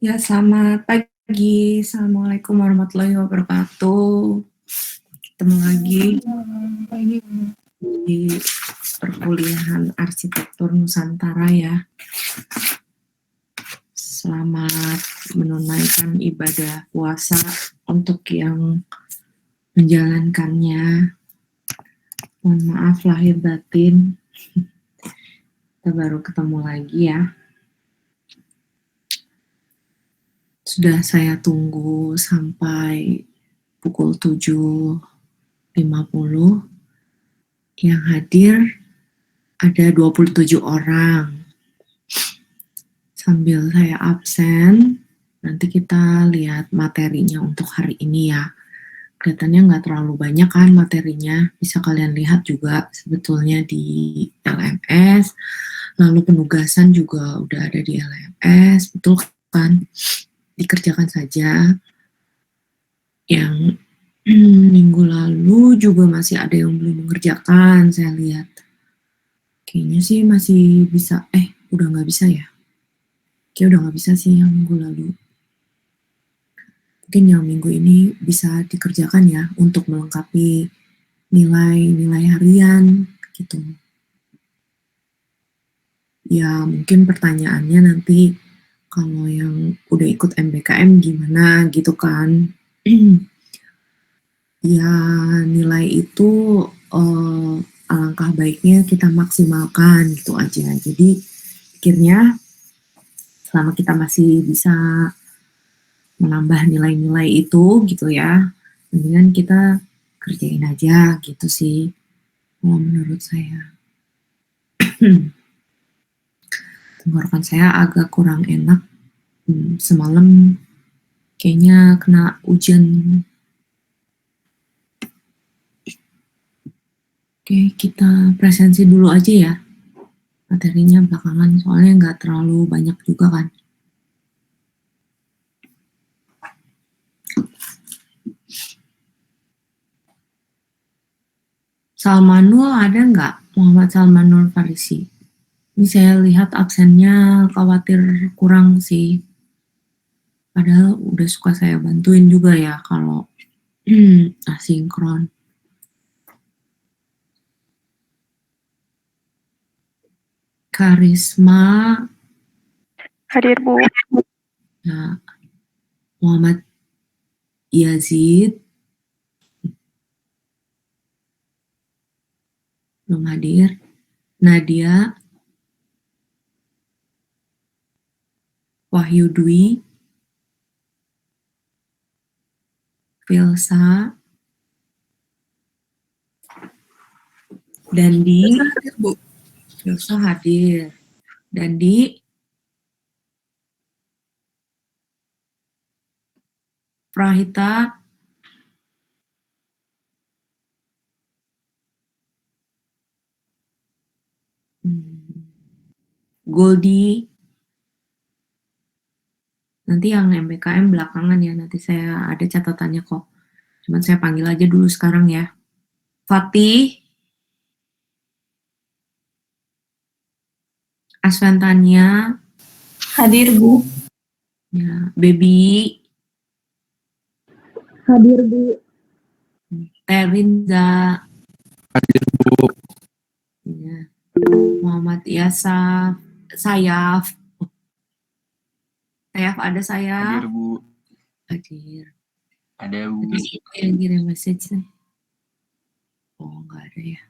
Ya, selamat pagi. Assalamualaikum warahmatullahi wabarakatuh. Ketemu lagi di perkuliahan arsitektur Nusantara ya. Selamat menunaikan ibadah puasa untuk yang menjalankannya. Mohon maaf lahir batin. Kita baru ketemu lagi ya. Sudah saya tunggu sampai pukul 7.50. Yang hadir ada 27 orang. Sambil saya absen, nanti kita lihat materinya untuk hari ini ya. Kelihatannya nggak terlalu banyak kan materinya, bisa kalian lihat juga sebetulnya di LMS, lalu penugasan juga udah ada di LMS, betul kan? Dikerjakan saja. Yang minggu lalu juga masih ada yang belum mengerjakan, saya lihat. Kayaknya sih masih bisa, udah nggak bisa ya? Kayaknya udah nggak bisa sih yang minggu lalu. Mungkin yang minggu ini bisa dikerjakan ya untuk melengkapi nilai-nilai harian gitu. Ya mungkin pertanyaannya nanti kalau yang udah ikut MBKM gimana gitu kan. Ya nilai itu alangkah baiknya kita maksimalkan gitu aja. Jadi pikirnya selama kita masih bisa menambah nilai-nilai itu gitu ya, mendingan kita kerjain aja gitu sih, menurut saya. Tenggorokan saya agak kurang enak, semalam kayaknya kena hujan. Oke, kita presensi dulu aja ya materinya belakangan, soalnya nggak terlalu banyak juga kan. Salmanul ada nggak? Muhammad Salmanul Farisi. Ini saya lihat absennya khawatir kurang sih. Padahal udah suka saya bantuin juga ya kalau asinkron. Karisma. Hadir, Bu. Ya, Muhammad Yazid. Belum hadir. Nadia. Wahyu Dwi. Filsa. Dandi. Hadir, Bu. Filsa hadir. Dandi. Prahita. Goldi. Nanti yang MBKM belakangan ya, nanti saya ada catatannya kok. Cuman saya panggil aja dulu sekarang ya. Fatih. Aswantania. Hadir, Bu. Ya, Baby. Hadir, Bu. Terinza. Hadir, Bu. Ya. Muhammad Yasaf. Sayaf. Sayaf ada saya. Hadir, Bu. Hadir. Ada, Bu. Ada siapa yang kirim message nih? Oh, nggak ada ya.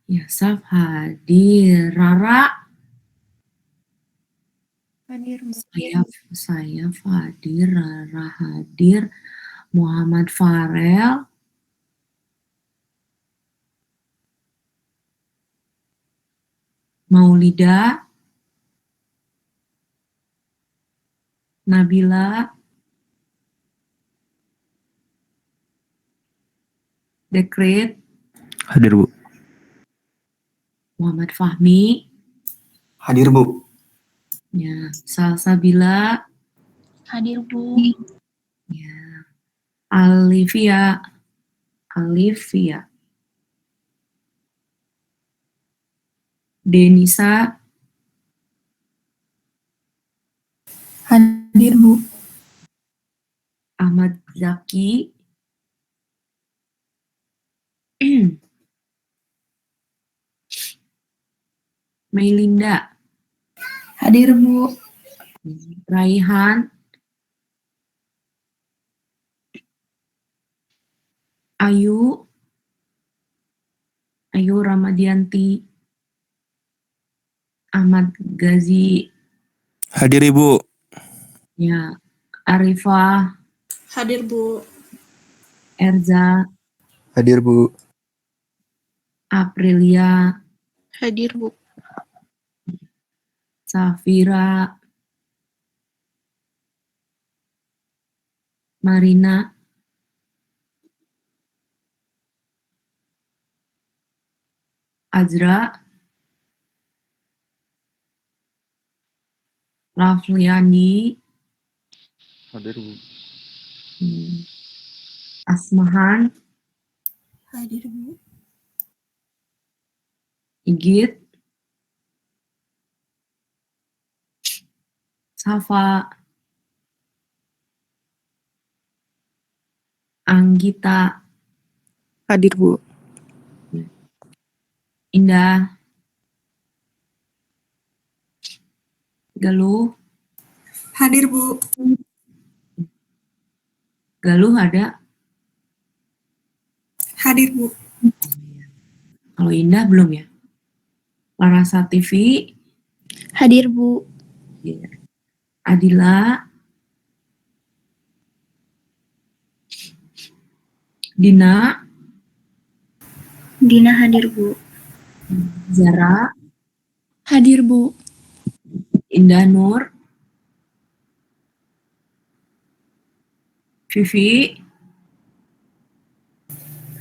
Yasaf hadir. Rara. Hadir, Bu. Sayaf hadir. Rara hadir. Muhammad Farel. Maulida. Nabila. Dekret. Hadir, Bu. Muhammad Fahmi. Hadir, Bu. Ya, Salsabila. Hadir, Bu. Ya. Alivia. Denisa. Hadir, Bu. Ahmad Zaki. Meilinda. Hadir, Bu. Raihan. Ayu. Ayu Ramadianti. Ahmad Gazi. Hadir Ibu. Ya. Arifah. Hadir, Bu. Erza. Hadir Bu. Aprilia. Hadir, Bu. Safira. Marina. Azra. Rafliani. Hadir Bu. Asmahan. Hadir, Bu. Igit. Safa. Anggita. Hadir, Bu. Indah. Galuh. Hadir, Bu. Galuh ada. Hadir, Bu. Kalau Indah belum ya. Larasa TV. Hadir, Bu. Adila. Dina. Dina hadir, Bu. Zara. Hadir, Bu. Indah Nur. Vivi.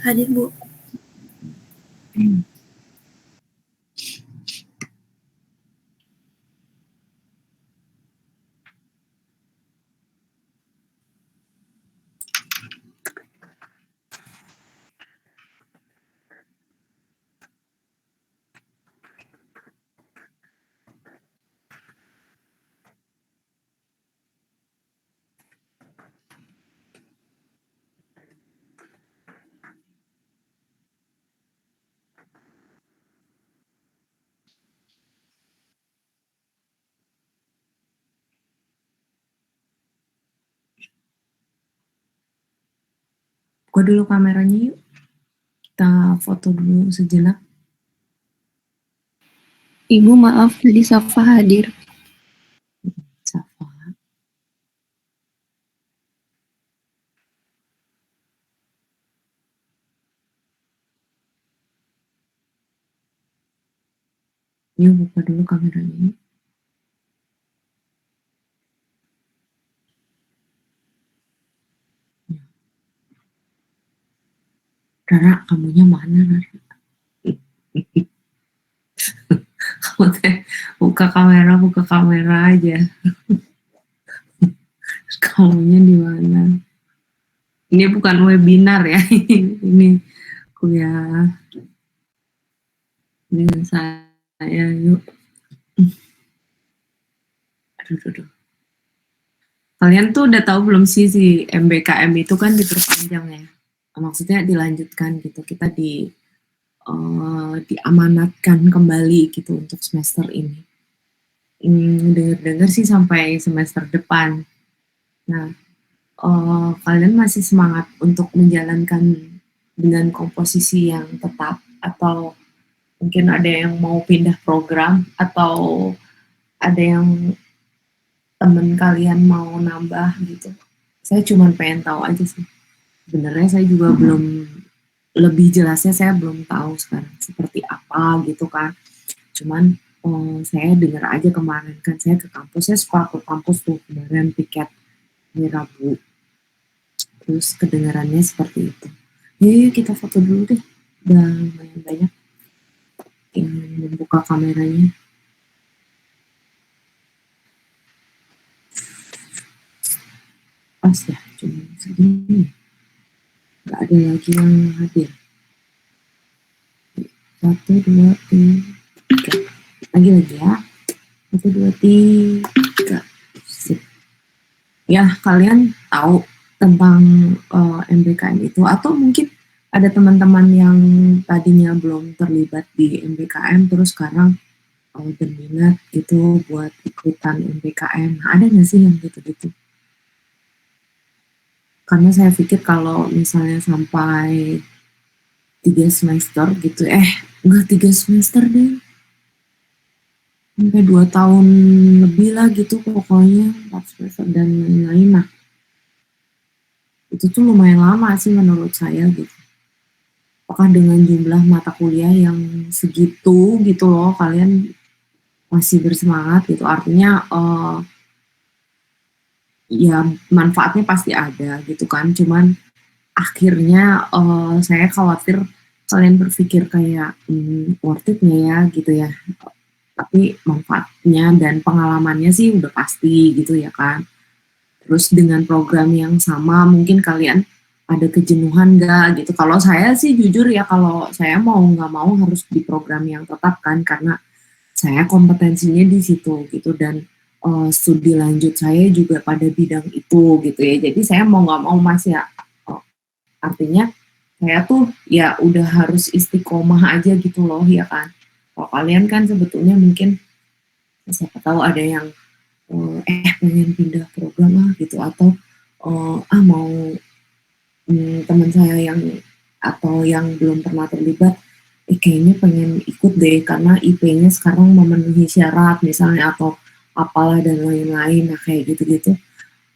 Hadir, Bu. Buka dulu kameranya yuk. Kita foto dulu sejenak. Ibu maaf, Lisafa hadir. Safa. Yuk buka dulu kameranya yuk. Rara, kamunya mana Rara? Kamu teh buka kamera aja. Kamunya di mana? Ini bukan webinar ya, ini kuliah dengan saya yuk. Aduh. Kalian tuh udah tahu belum sih si MBKM itu kan diperpanjang ya? Maksudnya dilanjutkan gitu. Kita diamanatkan kembali gitu untuk semester ini. Dengar-dengar sih sampai semester depan. Nah, kalian masih semangat untuk menjalankan dengan komposisi yang tetap atau mungkin ada yang mau pindah program atau ada yang temen kalian mau nambah gitu. Saya cuma pengen tahu aja sih. Sebenarnya saya juga belum lebih jelasnya saya belum tahu sekarang seperti apa gitu kan. Cuman saya dengar aja kemarin kan saya ke kampus, saya suka ke kampus tuh kemarin piket hari Rabu. Terus kedengarannya seperti itu. Yuk kita foto dulu deh. Udah lumayan banyak yang membuka kameranya. Pas ya, cuma segini. Gak ada lagi yang hadir. 1, 2, 3. Lagi ya. 1, 2, 3. Sip. ya kalian tahu tentang MBKM itu, atau mungkin ada teman-teman yang tadinya belum terlibat di MBKM terus sekarang berminat gitu buat ikutan MBKM. Nah, ada nggak sih yang gitu-gitu? Karena saya pikir kalau misalnya sampai 3 semester gitu, enggak 3 semester deh, sampai 2 tahun lebih lah gitu pokoknya, 4 semester dan lain-lain. Nah, itu tuh lumayan lama sih menurut saya gitu. Apakah dengan jumlah mata kuliah yang segitu gitu loh, kalian masih bersemangat gitu, artinya ya manfaatnya pasti ada gitu kan, cuman akhirnya saya khawatir kalian berpikir kayak worth it nggak ya gitu ya, tapi manfaatnya dan pengalamannya sih udah pasti gitu ya kan. Terus dengan program yang sama mungkin kalian ada kejenuhan nggak gitu. Kalau saya sih jujur ya, kalau saya mau nggak mau harus di program yang tetap kan, karena saya kompetensinya di situ gitu, dan studi lanjut saya juga pada bidang itu gitu ya. Jadi saya mau nggak mau mas ya, artinya saya tuh ya udah harus istiqomah aja gitu loh ya kan. Kalau kalian kan sebetulnya mungkin siapa tahu ada yang pengen pindah program lah gitu, atau mau teman saya yang atau yang belum pernah terlibat kayaknya pengen ikut deh karena IP-nya sekarang memenuhi syarat misalnya, atau apalah dan lain-lain. Nah kayak gitu-gitu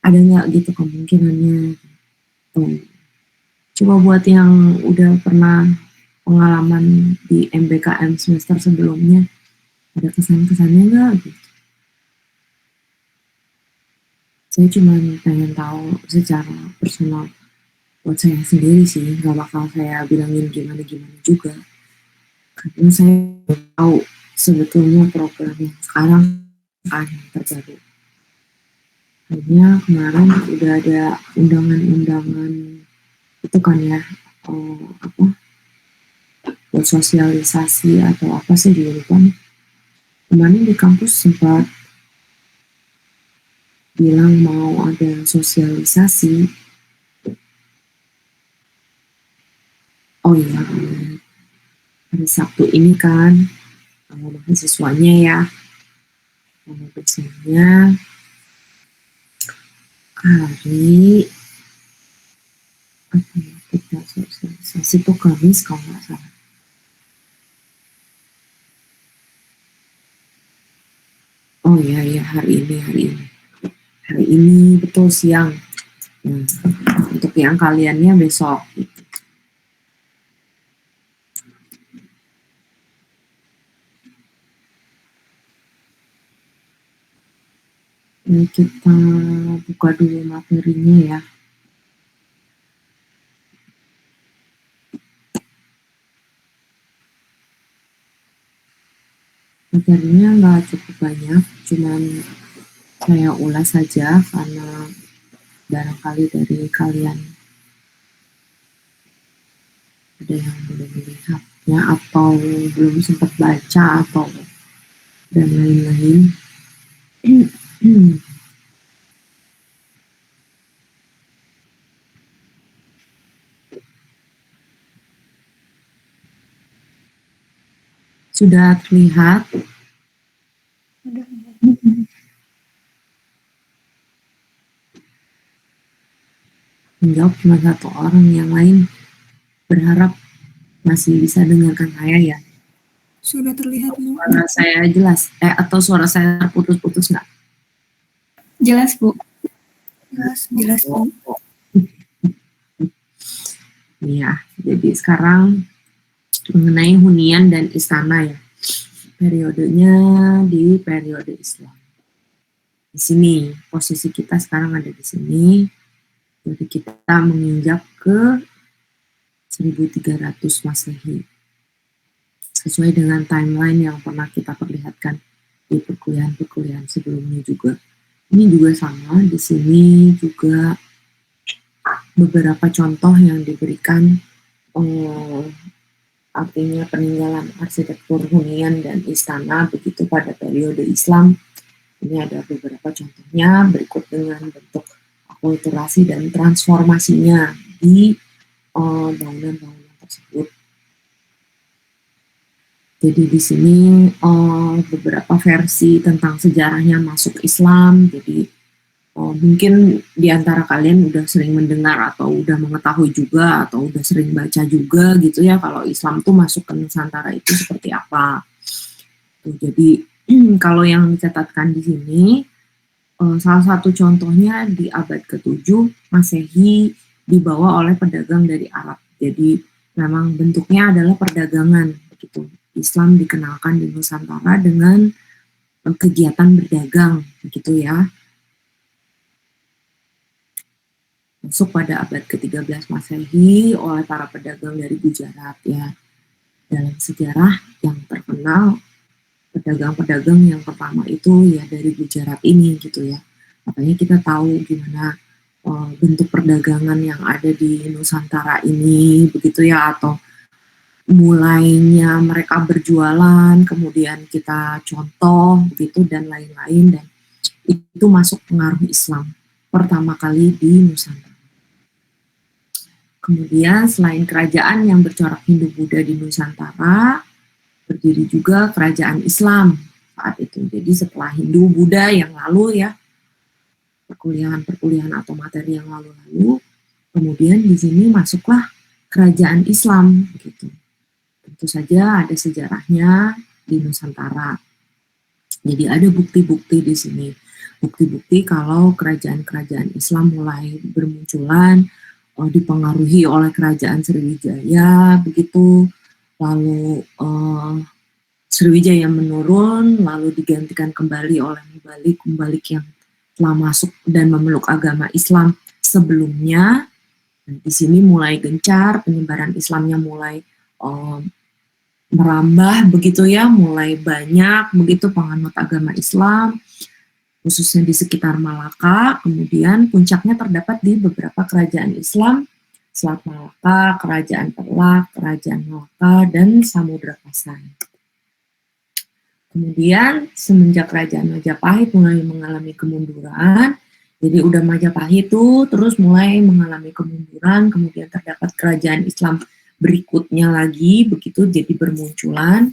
ada nggak gitu kemungkinannya? Coba buat yang udah pernah pengalaman di MBKM semester sebelumnya, ada kesan-kesannya nggak gitu? Saya cuma pengen tahu secara personal buat saya sendiri sih, nggak bakal saya bilangin gimana-gimana juga. Karena saya tahu sebetulnya program yang sekarang akan terjadi. Hanya kemarin udah ada undangan-undangan itu kan ya, buat sosialisasi atau apa sih di lupa. Kemarin di kampus sempat bilang mau ada sosialisasi. Oh iya, hari Sabtu ini kan mahasiswanya ya, biasanya hari apa ya, kita sosialisasi itu Kamis kalau nggak salah. Oh iya hari ini betul siang. Untuk yang kaliannya besok. Ini kita buka dulu materinya ya. Materinya nggak cukup banyak, cuman saya ulas saja karena barangkali dari kalian ada yang belum melihatnya atau belum sempat baca atau dan lain-lain. Sudah terlihat? Menjawab cuma satu orang, yang lain berharap masih bisa dengarkan saya ya. Sudah terlihat, Bu. Suara saya jelas? Atau suara saya terputus-putus nggak? Jelas, Bu. Jelas, Bu. Iya, jadi sekarang mengenai hunian dan istana ya. Periodenya di periode Islam. Di sini posisi kita sekarang ada di sini. Jadi kita menginjak ke 1300 Masehi. Sesuai dengan timeline yang pernah kita perlihatkan di perkuliahan-perkuliahan sebelumnya juga. Ini juga sama, di sini juga beberapa contoh yang diberikan, artinya peninggalan arsitektur hunian dan istana begitu pada periode Islam. Ini ada beberapa contohnya berikut dengan bentuk akulturasi dan transformasinya di bangunan-bangunan tersebut. Jadi di sini beberapa versi tentang sejarahnya masuk Islam. Jadi mungkin di antara kalian udah sering mendengar atau udah mengetahui juga atau udah sering baca juga gitu ya kalau Islam tuh masuk ke Nusantara itu seperti apa. Tuh, jadi kalau yang dicatatkan di sini salah satu contohnya di abad ke-7 Masehi dibawa oleh pedagang dari Arab. Jadi memang bentuknya adalah perdagangan begitu. Islam dikenalkan di Nusantara dengan kegiatan berdagang begitu ya. Masuk pada abad ke-13 Masehi oleh para pedagang dari Gujarat ya. Dalam sejarah yang terkenal pedagang-pedagang yang pertama itu ya dari Gujarat ini gitu ya. Makanya kita tahu gimana bentuk perdagangan yang ada di Nusantara ini begitu ya, atau mulainya mereka berjualan, kemudian kita contoh begitu dan lain-lain, dan itu masuk pengaruh Islam pertama kali di Nusantara. Kemudian selain kerajaan yang bercorak Hindu-Buddha di Nusantara, berdiri juga kerajaan Islam saat itu. Jadi setelah Hindu-Buddha yang lalu ya, perkuliahan atau materi yang lalu-lalu, kemudian di sini masuklah kerajaan Islam gitu. Tentu saja ada sejarahnya di Nusantara. Jadi ada bukti-bukti di sini. Bukti-bukti kalau kerajaan-kerajaan Islam mulai bermunculan, dipengaruhi oleh kerajaan Sriwijaya begitu, lalu Sriwijaya menurun, lalu digantikan kembali oleh Mubalik yang telah masuk dan memeluk agama Islam sebelumnya. Dan di sini mulai gencar penyebaran Islamnya, mulai merambah begitu ya, mulai banyak begitu penganut agama Islam, khususnya di sekitar Malaka. Kemudian puncaknya terdapat di beberapa kerajaan Islam, Selat Malaka, Kerajaan Perlak, Kerajaan Malaka, dan Samudra Pasai. Kemudian semenjak Kerajaan Majapahit mulai mengalami kemunduran, jadi udah Majapahit itu terus mulai mengalami kemunduran, kemudian terdapat kerajaan Islam berikutnya lagi begitu, jadi bermunculan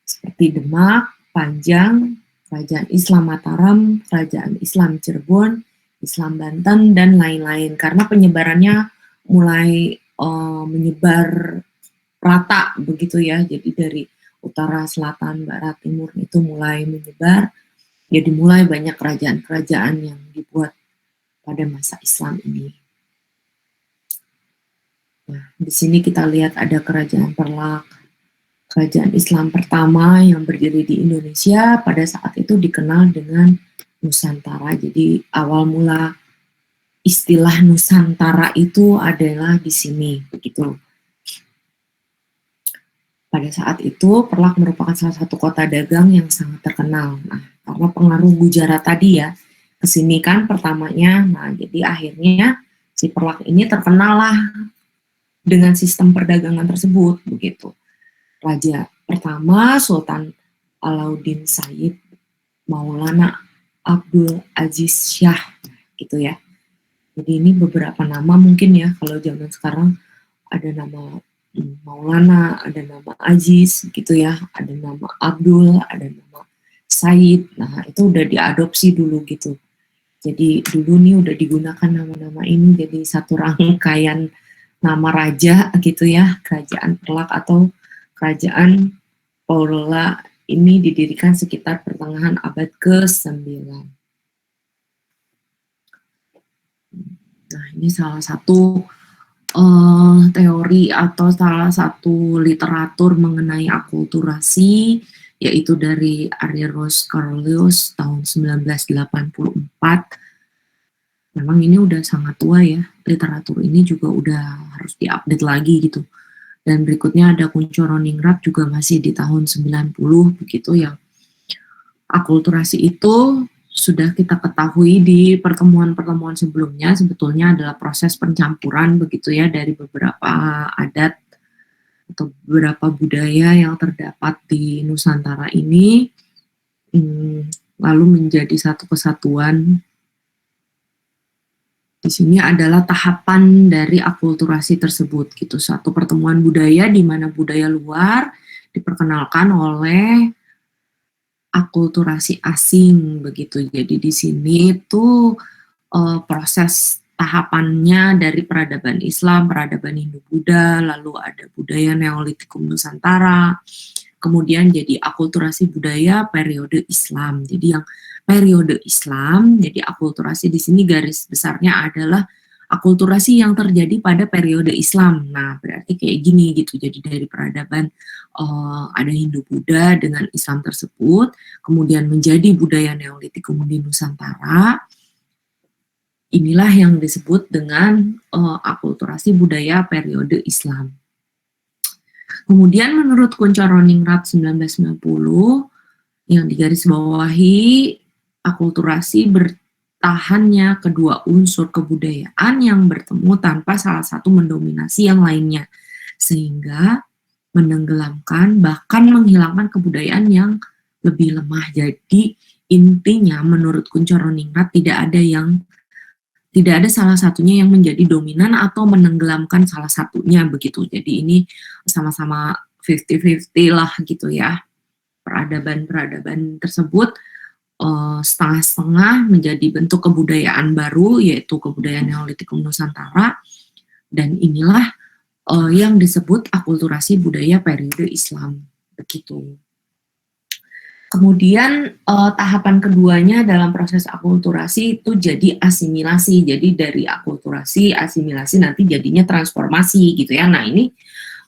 seperti Demak, Panjang, Kerajaan Islam Mataram, Kerajaan Islam Cirebon, Islam Banten, dan lain-lain. Karena penyebarannya mulai menyebar rata begitu ya. Jadi dari utara, selatan, barat, timur itu mulai menyebar. Jadi mulai banyak kerajaan-kerajaan yang dibuat pada masa Islam ini. Nah, di sini kita lihat ada Kerajaan Perlak, kerajaan Islam pertama yang berdiri di Indonesia pada saat itu dikenal dengan Nusantara. Jadi awal mula istilah Nusantara itu adalah di sini, begitu. Pada saat itu Perlak merupakan salah satu kota dagang yang sangat terkenal. Nah, karena pengaruh Gujarat tadi ya, ke sini kan pertamanya. Nah, jadi akhirnya si Perlak ini terkenal lah dengan sistem perdagangan tersebut, begitu. Raja pertama Sultan Alauddin Said Maulana Abdul Aziz Shah gitu ya. Jadi ini beberapa nama mungkin ya, kalau zaman sekarang ada nama Maulana, ada nama Aziz gitu ya, ada nama Abdul, ada nama Said. Nah itu udah diadopsi dulu gitu. Jadi dulu nih udah digunakan nama-nama ini jadi satu rangkaian nama raja gitu ya. Kerajaan Perlak atau Kerajaan Paula ini didirikan sekitar pertengahan abad ke-9. Nah, ini salah satu teori atau salah satu literatur mengenai akulturasi, yaitu dari Argyros Carolus tahun 1984. Memang ini udah sangat tua ya, literatur ini juga udah harus diupdate lagi gitu. Dan berikutnya ada Kuncoro Ningrat juga masih di tahun 90 begitu, yang akulturasi itu sudah kita ketahui di pertemuan-pertemuan sebelumnya sebetulnya adalah proses pencampuran begitu ya dari beberapa adat atau beberapa budaya yang terdapat di Nusantara ini lalu menjadi satu kesatuan Di sini adalah tahapan dari akulturasi tersebut gitu. Satu pertemuan budaya di mana budaya luar diperkenalkan oleh akulturasi asing begitu. Jadi di sini itu proses tahapannya dari peradaban Islam, peradaban Hindu-Buddha, lalu ada budaya Neolitikum Nusantara, kemudian jadi akulturasi budaya periode Islam. Jadi yang periode Islam, jadi akulturasi di sini garis besarnya adalah akulturasi yang terjadi pada periode Islam. Nah, berarti kayak gini gitu. Jadi dari peradaban ada Hindu-Buddha dengan Islam tersebut, kemudian menjadi budaya Neolitikum di Nusantara. Inilah yang disebut dengan akulturasi budaya periode Islam. Kemudian menurut Kunchoro-Ningrat 1990 yang digarisbawahi, akulturasi bertahannya kedua unsur kebudayaan yang bertemu tanpa salah satu mendominasi yang lainnya, sehingga menenggelamkan bahkan menghilangkan kebudayaan yang lebih lemah. Jadi intinya menurut Kunchoro-Ningrat tidak ada salah satunya yang menjadi dominan atau menenggelamkan salah satunya begitu. Jadi ini sama-sama 50-50 lah gitu ya. Peradaban-peradaban tersebut setengah-setengah menjadi bentuk kebudayaan baru, yaitu kebudayaan Neolitikum Nusantara, dan inilah yang disebut akulturasi budaya periode Islam begitu. Kemudian tahapan keduanya dalam proses akulturasi itu jadi asimilasi. Jadi dari akulturasi, asimilasi nanti jadinya transformasi gitu ya. Nah ini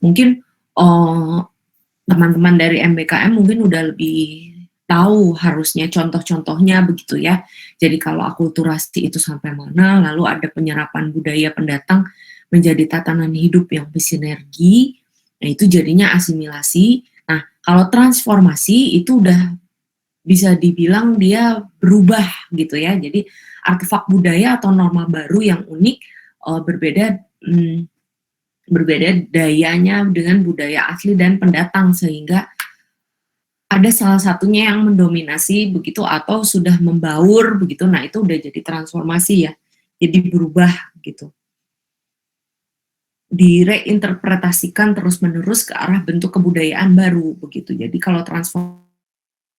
mungkin teman-teman dari MBKM mungkin udah lebih tahu harusnya contoh-contohnya begitu ya. Jadi kalau akulturasi itu sampai mana, lalu ada penyerapan budaya pendatang menjadi tatanan hidup yang bersinergi, nah itu jadinya asimilasi. Nah, kalau transformasi itu udah bisa dibilang dia berubah gitu ya. Jadi artefak budaya atau norma baru yang unik berbeda dayanya dengan budaya asli dan pendatang, sehingga ada salah satunya yang mendominasi begitu atau sudah membaur begitu. Nah, itu udah jadi transformasi ya. Jadi berubah gitu. Direinterpretasikan terus-menerus ke arah bentuk kebudayaan baru begitu. Jadi kalau transformasi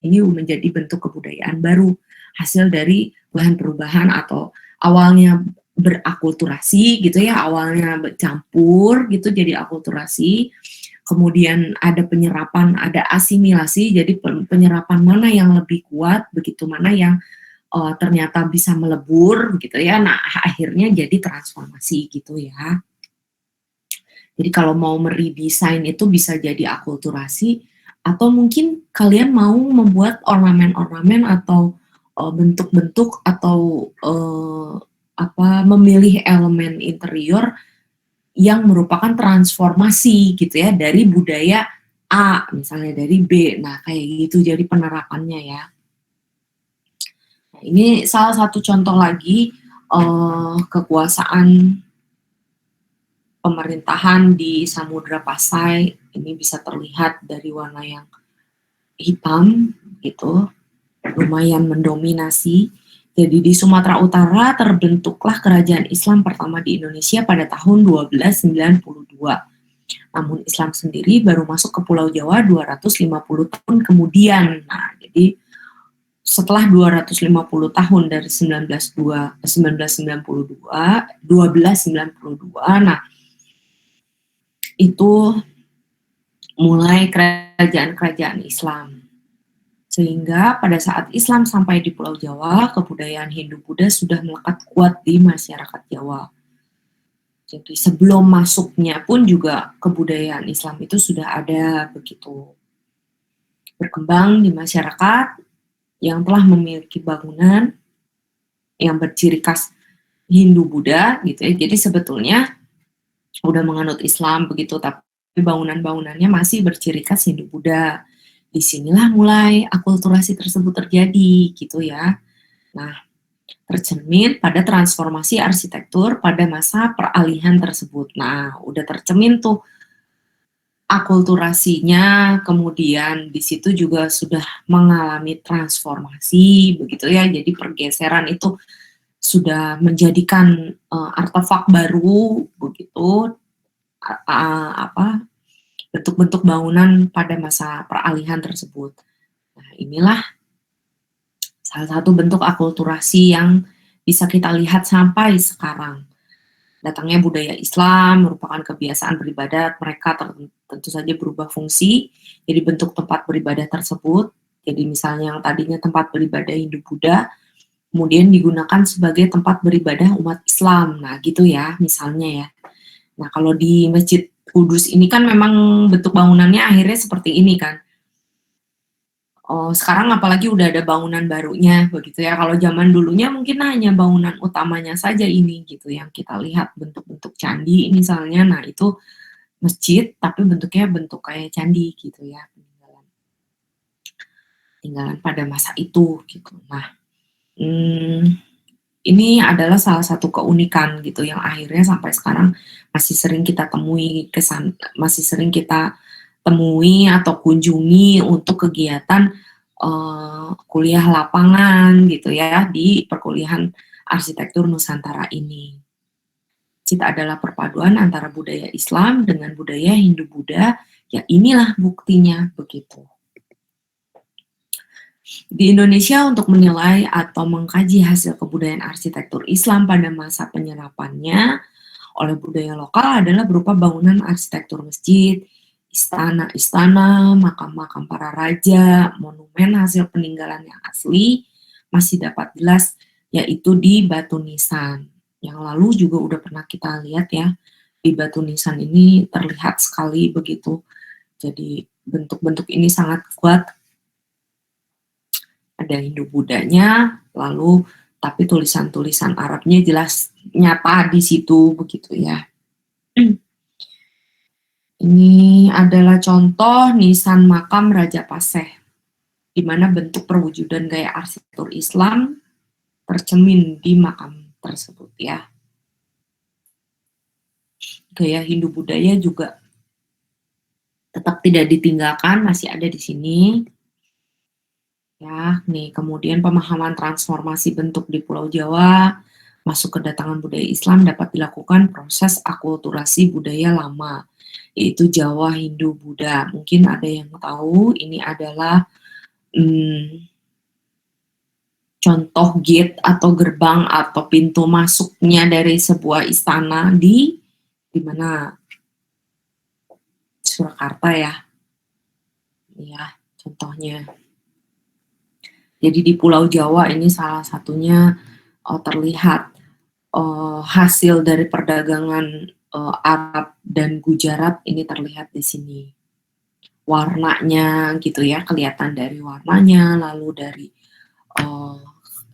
ini menjadi bentuk kebudayaan baru, hasil dari bahan perubahan atau awalnya berakulturasi gitu ya, awalnya bercampur gitu jadi akulturasi, kemudian ada penyerapan, ada asimilasi, jadi penyerapan mana yang lebih kuat begitu, mana yang ternyata bisa melebur gitu ya. Nah, akhirnya jadi transformasi gitu ya. Jadi kalau mau meredesain itu bisa jadi akulturasi, atau mungkin kalian mau membuat ornamen-ornamen atau bentuk-bentuk atau memilih elemen interior yang merupakan transformasi gitu ya dari budaya A misalnya dari B. Nah kayak gitu jadi penerapannya ya. Nah, ini salah satu contoh lagi kekuasaan pemerintahan di Samudra Pasai. Ini bisa terlihat dari warna yang hitam gitu, lumayan mendominasi. Jadi di Sumatera Utara terbentuklah kerajaan Islam pertama di Indonesia pada tahun 1292. Namun Islam sendiri baru masuk ke Pulau Jawa 250 tahun kemudian. Nah, jadi setelah 250 tahun dari 1292, nah itu mulai kerajaan-kerajaan Islam. Sehingga pada saat Islam sampai di Pulau Jawa, kebudayaan Hindu-Buddha sudah melekat kuat di masyarakat Jawa. Jadi sebelum masuknya pun juga kebudayaan Islam itu sudah ada begitu. Berkembang di masyarakat yang telah memiliki bangunan yang berciri khas Hindu-Buddha gitu ya. Jadi sebetulnya udah menganut Islam begitu, tapi bangunan-bangunannya masih berciri khas Hindu-Buddha. Disinilah mulai akulturasi tersebut terjadi gitu ya. Nah, tercermin pada transformasi arsitektur pada masa peralihan tersebut. Nah, udah tercermin tuh akulturasinya, kemudian di situ juga sudah mengalami transformasi begitu ya. Jadi pergeseran itu sudah menjadikan artefak baru begitu, bentuk-bentuk bangunan pada masa peralihan tersebut. Nah, inilah salah satu bentuk akulturasi yang bisa kita lihat sampai sekarang. Datangnya budaya Islam merupakan kebiasaan beribadat mereka, tentu saja berubah fungsi jadi bentuk tempat beribadah tersebut. Jadi misalnya yang tadinya tempat beribadah Hindu-Buddha, kemudian digunakan sebagai tempat beribadah umat Islam. Nah gitu ya misalnya ya. Nah kalau di Masjid Kudus ini kan memang bentuk bangunannya akhirnya seperti ini kan. Oh, sekarang apalagi udah ada bangunan barunya begitu ya. Kalau zaman dulunya mungkin hanya bangunan utamanya saja ini gitu yang kita lihat bentuk-bentuk candi misalnya. Nah, itu masjid tapi bentuknya bentuk kayak candi gitu ya. Tinggalan pada masa itu gitu. Nah, ini adalah salah satu keunikan gitu yang akhirnya sampai sekarang masih sering kita temui masih sering kita temui atau kunjungi untuk kegiatan kuliah lapangan gitu ya di perkuliahan arsitektur Nusantara ini. Masjid adalah perpaduan antara budaya Islam dengan budaya Hindu-Buddha, ya inilah buktinya begitu. Di Indonesia untuk menilai atau mengkaji hasil kebudayaan arsitektur Islam pada masa penyerapannya oleh budaya lokal adalah berupa bangunan arsitektur masjid, istana-istana, makam-makam para raja, monumen hasil peninggalan yang asli masih dapat jelas yaitu di batu nisan. Yang lalu juga udah pernah kita lihat ya, di batu nisan ini terlihat sekali begitu. Jadi bentuk-bentuk ini sangat kuat. Ada Hindu-Buddhanya, lalu tapi tulisan-tulisan Arabnya jelas nyata di situ begitu ya. Ini adalah contoh nisan makam Raja Paseh, di mana bentuk perwujudan gaya arsitektur Islam tercermin di makam tersebut ya. Gaya Hindu-Buddhanya juga tetap tidak ditinggalkan, masih ada di sini. Ya, nih kemudian pemahaman transformasi bentuk di Pulau Jawa masuk kedatangan budaya Islam dapat dilakukan proses akulturasi budaya lama, yaitu Jawa, Hindu, Buddha. Mungkin ada yang tahu ini adalah contoh gate atau gerbang atau pintu masuknya dari sebuah istana di mana Surakarta ya. Ya, contohnya. Jadi di Pulau Jawa ini salah satunya terlihat hasil dari perdagangan Arab dan Gujarat ini terlihat di sini. Warnanya gitu ya, kelihatan dari warnanya, lalu dari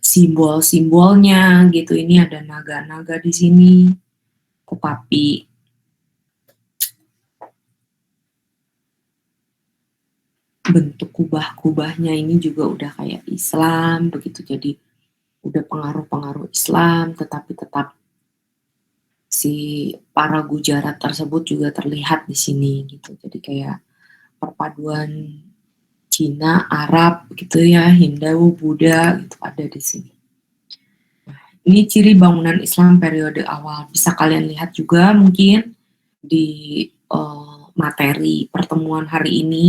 simbol-simbolnya gitu. Ini ada naga-naga di sini. Tetapi bentuk kubah-kubahnya ini juga udah kayak Islam begitu, jadi udah pengaruh-pengaruh Islam, tetapi tetap si para Gujarat tersebut juga terlihat di sini gitu. Jadi kayak perpaduan Cina, Arab gitu ya, Hindu, Buddha gitu ada di sini. Nah, ini ciri bangunan Islam periode awal. Bisa kalian lihat juga mungkin di materi pertemuan hari ini.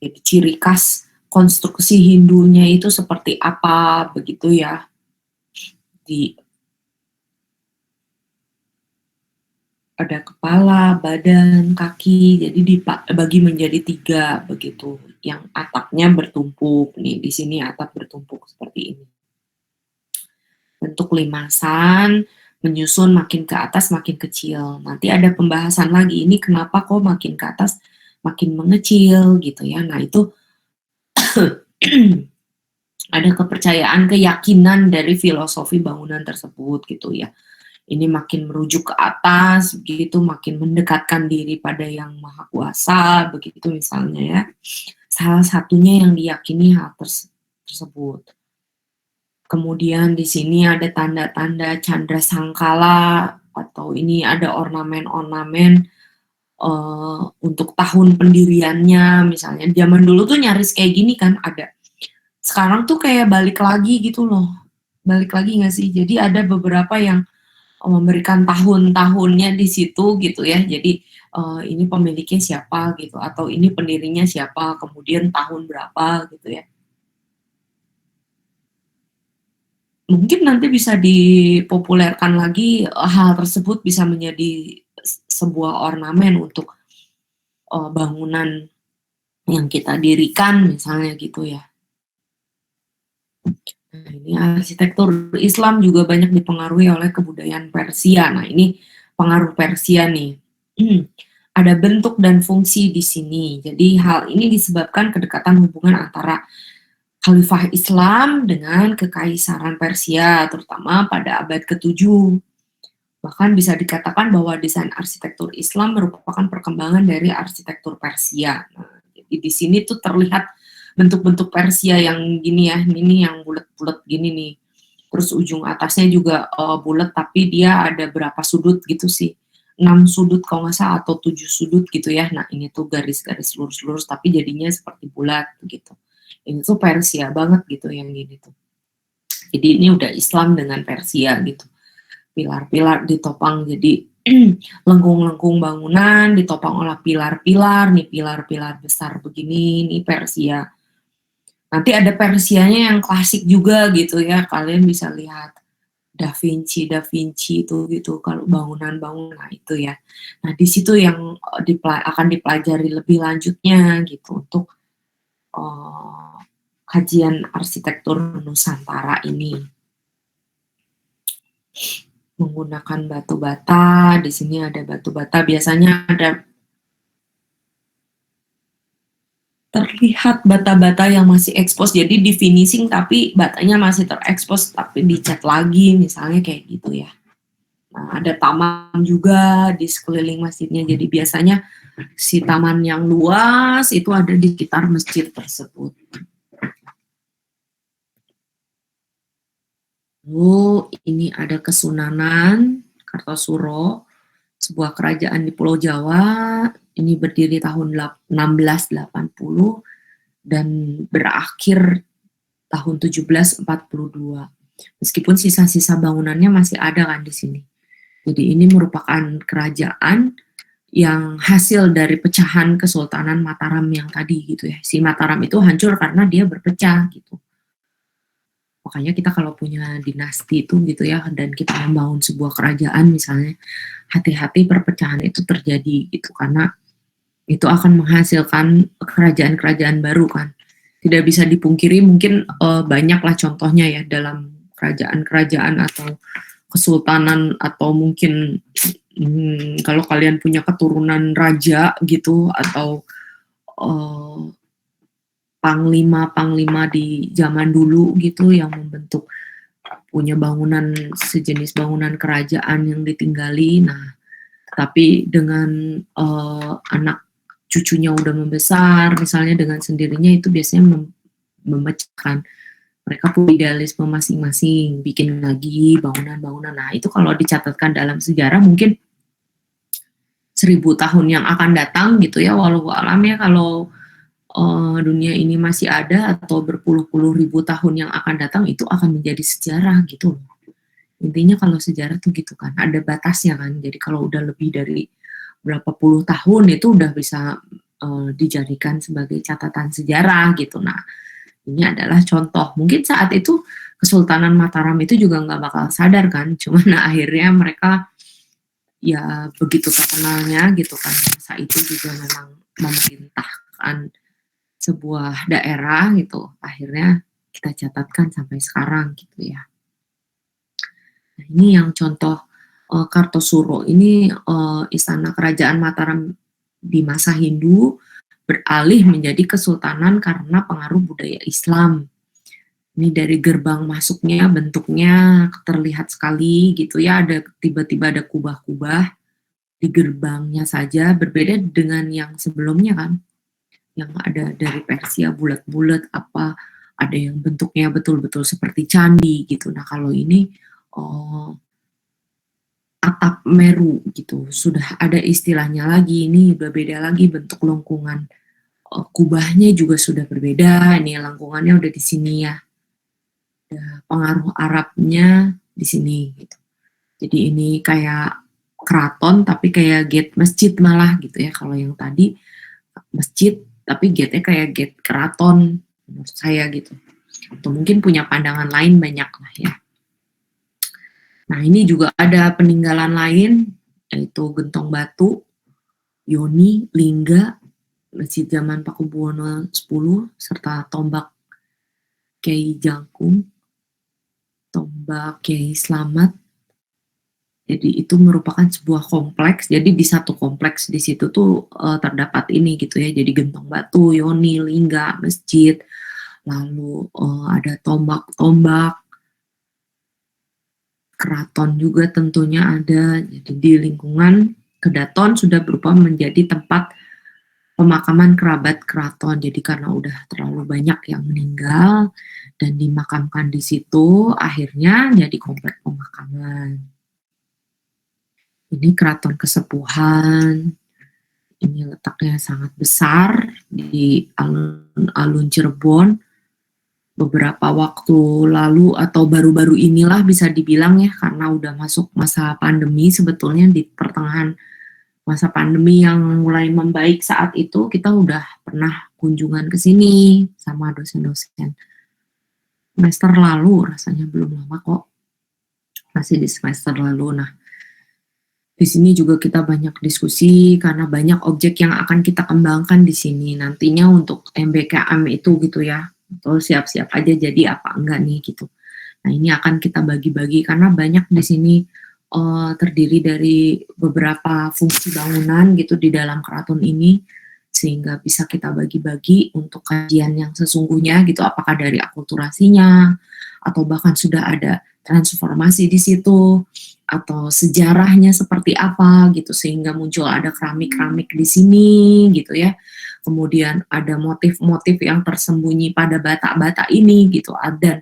Jadi ciri khas konstruksi Hindunya itu seperti apa begitu ya. Ada kepala, badan, kaki, jadi dibagi menjadi 3 begitu. Yang atapnya bertumpuk nih, di sini atap bertumpuk seperti ini. Bentuk limasan, menyusun makin ke atas makin kecil. Nanti ada pembahasan lagi, ini kenapa kok makin ke atas makin mengecil gitu ya. Nah itu ada kepercayaan, keyakinan dari filosofi bangunan tersebut gitu ya. Ini makin merujuk ke atas, begitu makin mendekatkan diri pada yang maha kuasa, begitu misalnya ya. Salah satunya yang diyakini hal tersebut. Kemudian di sini ada tanda-tanda candra sangkala, atau ini ada ornamen-ornamen untuk tahun pendiriannya, misalnya zaman dulu tuh nyaris kayak gini kan ada. Sekarang tuh kayak balik lagi gitu loh. balik lagi nggak sih? Jadi ada beberapa yang memberikan tahun-tahunnya di situ gitu ya. Jadi ini pemiliknya siapa gitu, atau ini pendirinya siapa, kemudian tahun berapa gitu ya. Mungkin nanti bisa dipopulerkan lagi, hal tersebut bisa menjadi sebuah ornamen untuk bangunan yang kita dirikan misalnya gitu ya. Nah, ini arsitektur Islam juga banyak dipengaruhi oleh kebudayaan Persia. Nah, ini pengaruh Persia nih. Ada bentuk dan fungsi di sini. Jadi hal ini disebabkan kedekatan hubungan antara Khalifah Islam dengan Kekaisaran Persia, terutama pada abad ke-7. Bahkan bisa dikatakan bahwa desain arsitektur Islam merupakan perkembangan dari arsitektur Persia. Nah, jadi di sini tuh terlihat bentuk-bentuk Persia yang gini ya, ini yang bulat-bulat gini nih. Terus ujung atasnya juga bulat, tapi dia ada berapa sudut gitu sih. 6 sudut kalau nggak salah, atau 7 sudut gitu ya. Nah, ini tuh garis-garis lurus-lurus, tapi jadinya seperti bulat gitu. Ini tuh Persia banget gitu yang gini tuh. Jadi ini udah Islam dengan Persia gitu. Pilar-pilar ditopang jadi lengkung-lengkung bangunan ditopang oleh pilar-pilar, nih pilar-pilar besar begini, nih Persia. Nanti ada Persianya yang klasik juga gitu ya, kalian bisa lihat Da Vinci itu gitu, kalau bangunan-bangunan itu ya. Nah di situ yang akan dipelajari lebih lanjutnya gitu untuk kajian arsitektur Nusantara ini. Menggunakan batu bata, di sini ada batu bata, biasanya ada terlihat bata-bata yang masih ekspos, jadi di finishing tapi batanya masih terekspos tapi dicat lagi misalnya kayak gitu ya. Nah, ada taman juga di sekeliling masjidnya, jadi biasanya si taman yang luas itu ada di sekitar masjid tersebut. Lalu ini ada Kesunanan Kartosuro, sebuah kerajaan di Pulau Jawa. Ini berdiri tahun 1680 dan berakhir tahun 1742. Meskipun sisa-sisa bangunannya masih ada kan di sini. Jadi ini merupakan kerajaan yang hasil dari pecahan Kesultanan Mataram yang tadi gitu ya. Si Mataram itu hancur karena dia berpecah gitu. Makanya kita kalau punya dinasti itu gitu ya, dan kita membangun sebuah kerajaan misalnya, hati-hati perpecahan itu terjadi gitu, karena itu akan menghasilkan kerajaan-kerajaan baru kan. Tidak bisa dipungkiri, mungkin banyaklah contohnya ya dalam kerajaan-kerajaan atau kesultanan, atau mungkin kalau kalian punya keturunan raja gitu, atau panglima-panglima di zaman dulu gitu yang membentuk punya bangunan sejenis bangunan kerajaan yang ditinggali. Nah, tapi dengan anak cucunya udah membesar, misalnya dengan sendirinya, itu biasanya memecahkan. Mereka punya idealisme masing-masing, bikin lagi bangunan-bangunan. Nah, itu kalau dicatatkan dalam sejarah mungkin 1000 tahun yang akan datang gitu ya, walau alam ya, kalau dunia ini masih ada, atau berpuluh-puluh ribu tahun yang akan datang, itu akan menjadi sejarah gitu loh. Intinya kalau sejarah tuh gitu kan, ada batasnya kan. Jadi kalau udah lebih dari berapa puluh tahun itu udah bisa dijadikan sebagai catatan sejarah gitu. Nah, ini adalah contoh. Mungkin saat itu Kesultanan Mataram itu juga nggak bakal sadar kan, cuman akhirnya mereka ya begitu terkenalnya gitu kan, masa itu juga memang memerintahkan sebuah daerah gitu, akhirnya kita catatkan sampai sekarang gitu ya. Nah, ini yang contoh Kartosuro ini, istana kerajaan Mataram di masa Hindu beralih menjadi kesultanan karena pengaruh budaya Islam. Ini dari gerbang masuknya bentuknya terlihat sekali gitu ya, ada tiba-tiba ada kubah-kubah di gerbangnya saja, berbeda dengan yang sebelumnya kan, yang ada dari Persia bulat-bulat, apa ada yang bentuknya betul-betul seperti candi gitu. Nah kalau ini atap meru gitu, sudah ada istilahnya lagi, ini berbeda lagi bentuk lengkungan, kubahnya juga sudah berbeda, ini lengkungannya udah di sini ya. ada pengaruh Arabnya di sini gitu. Jadi ini kayak keraton tapi kayak gate masjid malah gitu ya. Kalau yang tadi masjid tapi gate-nya kayak gate keraton menurut saya gitu. Atau mungkin punya pandangan lain banyak lah ya. Nah ini juga ada peninggalan lain yaitu gentong batu, yoni, lingga, masjid zaman Pakubuwono X serta tombak Kiai Jangkung, tombak Kiai Slamet. Jadi itu merupakan sebuah kompleks. Jadi di satu kompleks di situ tuh terdapat ini gitu ya. Jadi gentong batu, yoni, lingga, masjid, lalu ada tombak-tombak, keraton juga tentunya ada. Jadi di lingkungan Kedaton sudah berubah menjadi tempat pemakaman kerabat keraton. Jadi karena udah terlalu banyak yang meninggal dan dimakamkan di situ, akhirnya jadi komplek pemakaman. Ini keraton Kesepuhan. Ini letaknya sangat besar di alun-alun Cirebon. Beberapa waktu lalu atau baru-baru inilah bisa dibilang ya, karena udah masuk masa pandemi, sebetulnya di pertengahan masa pandemi yang mulai membaik saat itu, kita udah pernah kunjungan ke sini sama dosen-dosen. Semester lalu, rasanya belum lama kok, masih di semester lalu. Nah, di sini juga kita banyak diskusi karena banyak objek yang akan kita kembangkan di sini nantinya untuk MBKM itu gitu ya. Atau siap-siap aja jadi apa enggak nih gitu. Nah, ini akan kita bagi-bagi karena banyak di sini terdiri dari beberapa fungsi bangunan gitu di dalam keraton ini, sehingga bisa kita bagi-bagi untuk kajian yang sesungguhnya gitu, apakah dari akulturasinya atau bahkan sudah ada transformasi di situ atau sejarahnya seperti apa gitu, sehingga muncul ada keramik-keramik di sini gitu ya. Kemudian ada motif-motif yang tersembunyi pada bata-bata ini gitu, ada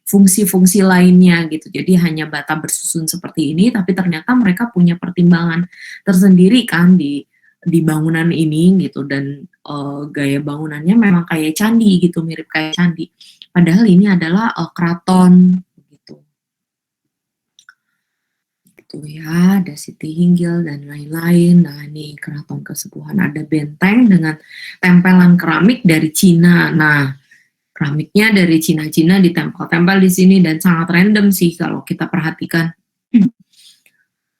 fungsi-fungsi lainnya gitu. Jadi hanya bata bersusun seperti ini, tapi ternyata mereka punya pertimbangan tersendiri kan di bangunan ini gitu, dan gaya bangunannya memang kayak candi gitu, mirip kayak candi. Padahal ini adalah keraton gitu. Gitu ya, ada Siti Hinggil dan lain-lain. Nah, ini keraton Kesepuhan, ada benteng dengan tempelan keramik dari Cina. Nah, keramiknya dari Cina-Cina ditempel-tempel di sini dan sangat random sih kalau kita perhatikan.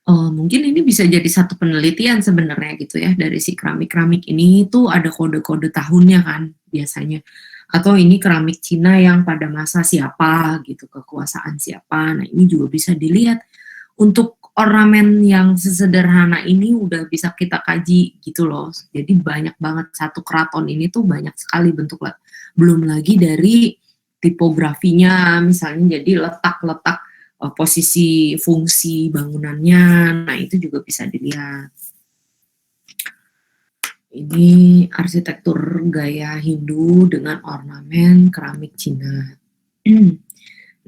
Mungkin ini bisa jadi satu penelitian sebenarnya gitu ya, dari si keramik-keramik ini tuh ada kode-kode tahunnya kan biasanya. Atau ini keramik Cina yang pada masa siapa gitu, kekuasaan siapa. Nah, ini juga bisa dilihat. Untuk ornamen yang sesederhana ini udah bisa kita kaji gitu loh. Jadi banyak banget, satu keraton ini tuh banyak sekali bentuk. Belum lagi dari tipografinya, misalnya jadi letak-letak posisi fungsi bangunannya, nah itu juga bisa dilihat. Ini arsitektur gaya Hindu dengan ornamen keramik Cina.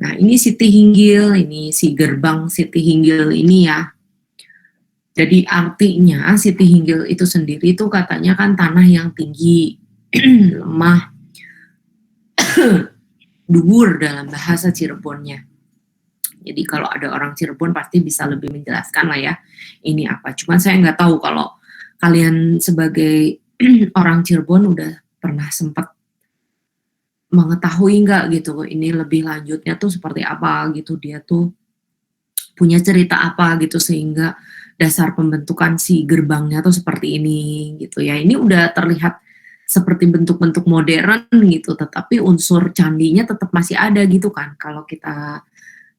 Nah ini Siti Hinggil, ini si gerbang Siti Hinggil ini ya. Jadi artinya Siti Hinggil itu sendiri itu katanya kan tanah yang tinggi, lemah, dhuwur dalam bahasa Cirebonnya. Jadi kalau ada orang Cirebon pasti bisa lebih menjelaskan lah ya ini apa. Cuman saya nggak tahu kalau kalian sebagai orang Cirebon udah pernah sempat mengetahui nggak gitu ini lebih lanjutnya tuh seperti apa gitu, dia tuh punya cerita apa gitu sehingga dasar pembentukan si gerbangnya tuh seperti ini gitu ya. Ini udah terlihat seperti bentuk-bentuk modern gitu, tetapi unsur candinya tetap masih ada gitu kan kalau kita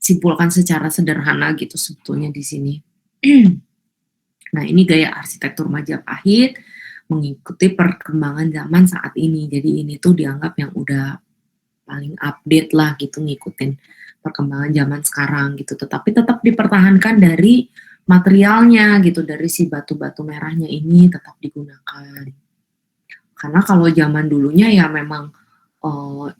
simpulkan secara sederhana gitu sebetulnya di sini. Nah, ini gaya arsitektur Majapahit mengikuti perkembangan zaman saat ini. Jadi ini tuh dianggap yang udah paling update lah gitu, ngikutin perkembangan zaman sekarang gitu. Tetapi tetap dipertahankan dari materialnya gitu, dari si batu-batu merahnya ini tetap digunakan. Karena kalau zaman dulunya ya memang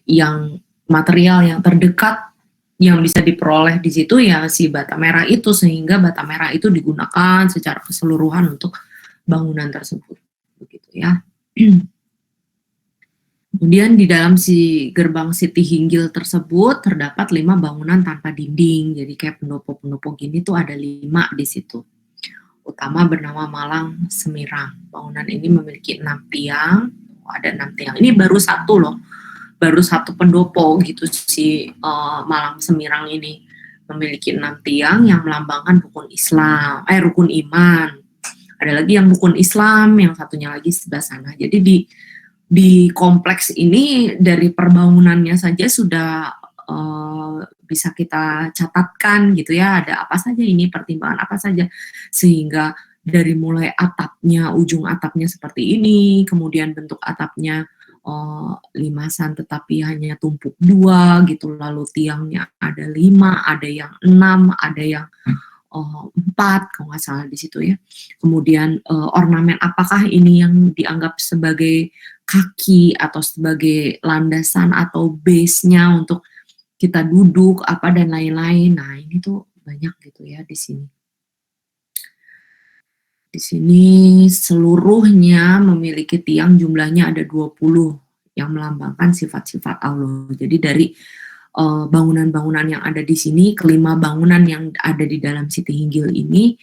yang material yang terdekat yang bisa diperoleh di situ ya si bata merah itu, sehingga bata merah itu digunakan secara keseluruhan untuk bangunan tersebut begitu ya. Kemudian di dalam si gerbang Siti Hinggil tersebut terdapat 5 bangunan tanpa dinding. Jadi kayak pendopo-pendopo gini tuh ada 5 di situ. Utama bernama Malang Semirang. Bangunan ini memiliki 6 tiang. Ada 6 tiang. Ini baru satu loh. Baru satu pendopo gitu si Malang Semirang ini. Memiliki 6 tiang yang melambangkan rukun iman. Ada lagi yang rukun Islam, yang satunya lagi sebelah sana. Jadi di kompleks ini dari perbangunannya saja sudah bisa kita catatkan gitu ya, ada apa saja ini, pertimbangan apa saja, sehingga dari mulai atapnya, ujung atapnya seperti ini, kemudian bentuk atapnya limasan tetapi hanya tumpuk 2 gitu, lalu tiangnya ada 5, ada yang 6, ada yang 4 kalau nggak salah di situ ya. Kemudian ornamen apakah ini yang dianggap sebagai kaki atau sebagai landasan atau base-nya untuk kita duduk apa dan lain-lain. Nah, ini tuh banyak gitu ya di sini. Di sini seluruhnya memiliki tiang, jumlahnya ada 20 yang melambangkan sifat-sifat Allah. Jadi dari bangunan-bangunan yang ada di sini, kelima bangunan yang ada di dalam Siti Hinggil ini,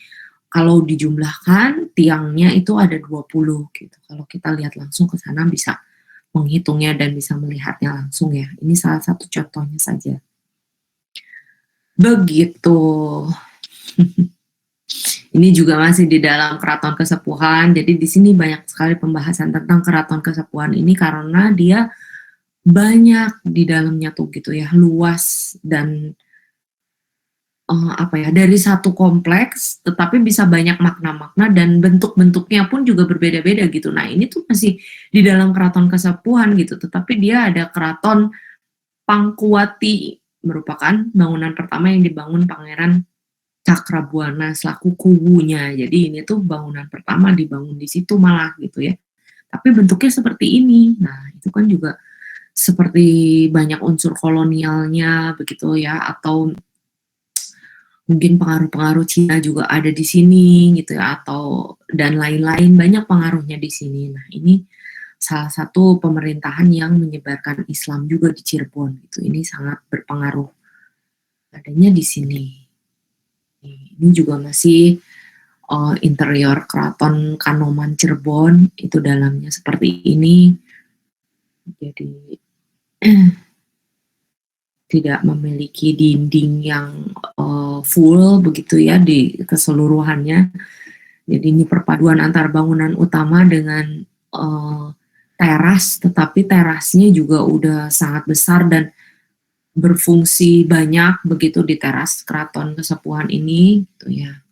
kalau dijumlahkan tiangnya itu ada 20 gitu. Kalau kita lihat langsung ke sana bisa menghitungnya dan bisa melihatnya langsung ya. Ini salah satu contohnya saja. Begitu. Ini juga masih di dalam Keraton Kesepuhan. Jadi di sini banyak sekali pembahasan tentang Keraton Kesepuhan ini karena dia banyak di dalamnya tuh gitu ya, luas dan dari satu kompleks tetapi bisa banyak makna-makna dan bentuk-bentuknya pun juga berbeda-beda gitu. Nah, ini tuh masih di dalam Keraton Kesepuhan gitu, tetapi dia ada Keraton Pangkuwati, merupakan bangunan pertama yang dibangun Pangeran Cakrabuana selaku kuwunya. Jadi ini tuh bangunan pertama dibangun di situ malah gitu ya. Tapi bentuknya seperti ini. Nah, itu kan juga seperti banyak unsur kolonialnya begitu ya, atau mungkin pengaruh-pengaruh Cina juga ada di sini gitu ya, atau dan lain-lain, banyak pengaruhnya di sini. Nah, ini salah satu pemerintahan yang menyebarkan Islam juga di Cirebon gitu. Ini sangat berpengaruh adanya di sini. Ini juga masih interior Keraton Kanoman Cirebon, itu dalamnya seperti ini. Jadi tidak memiliki dinding yang full begitu ya di keseluruhannya. Jadi ini perpaduan antar bangunan utama dengan teras, tetapi terasnya juga udah sangat besar dan berfungsi banyak begitu di teras Keraton Kesepuhan ini gitu ya.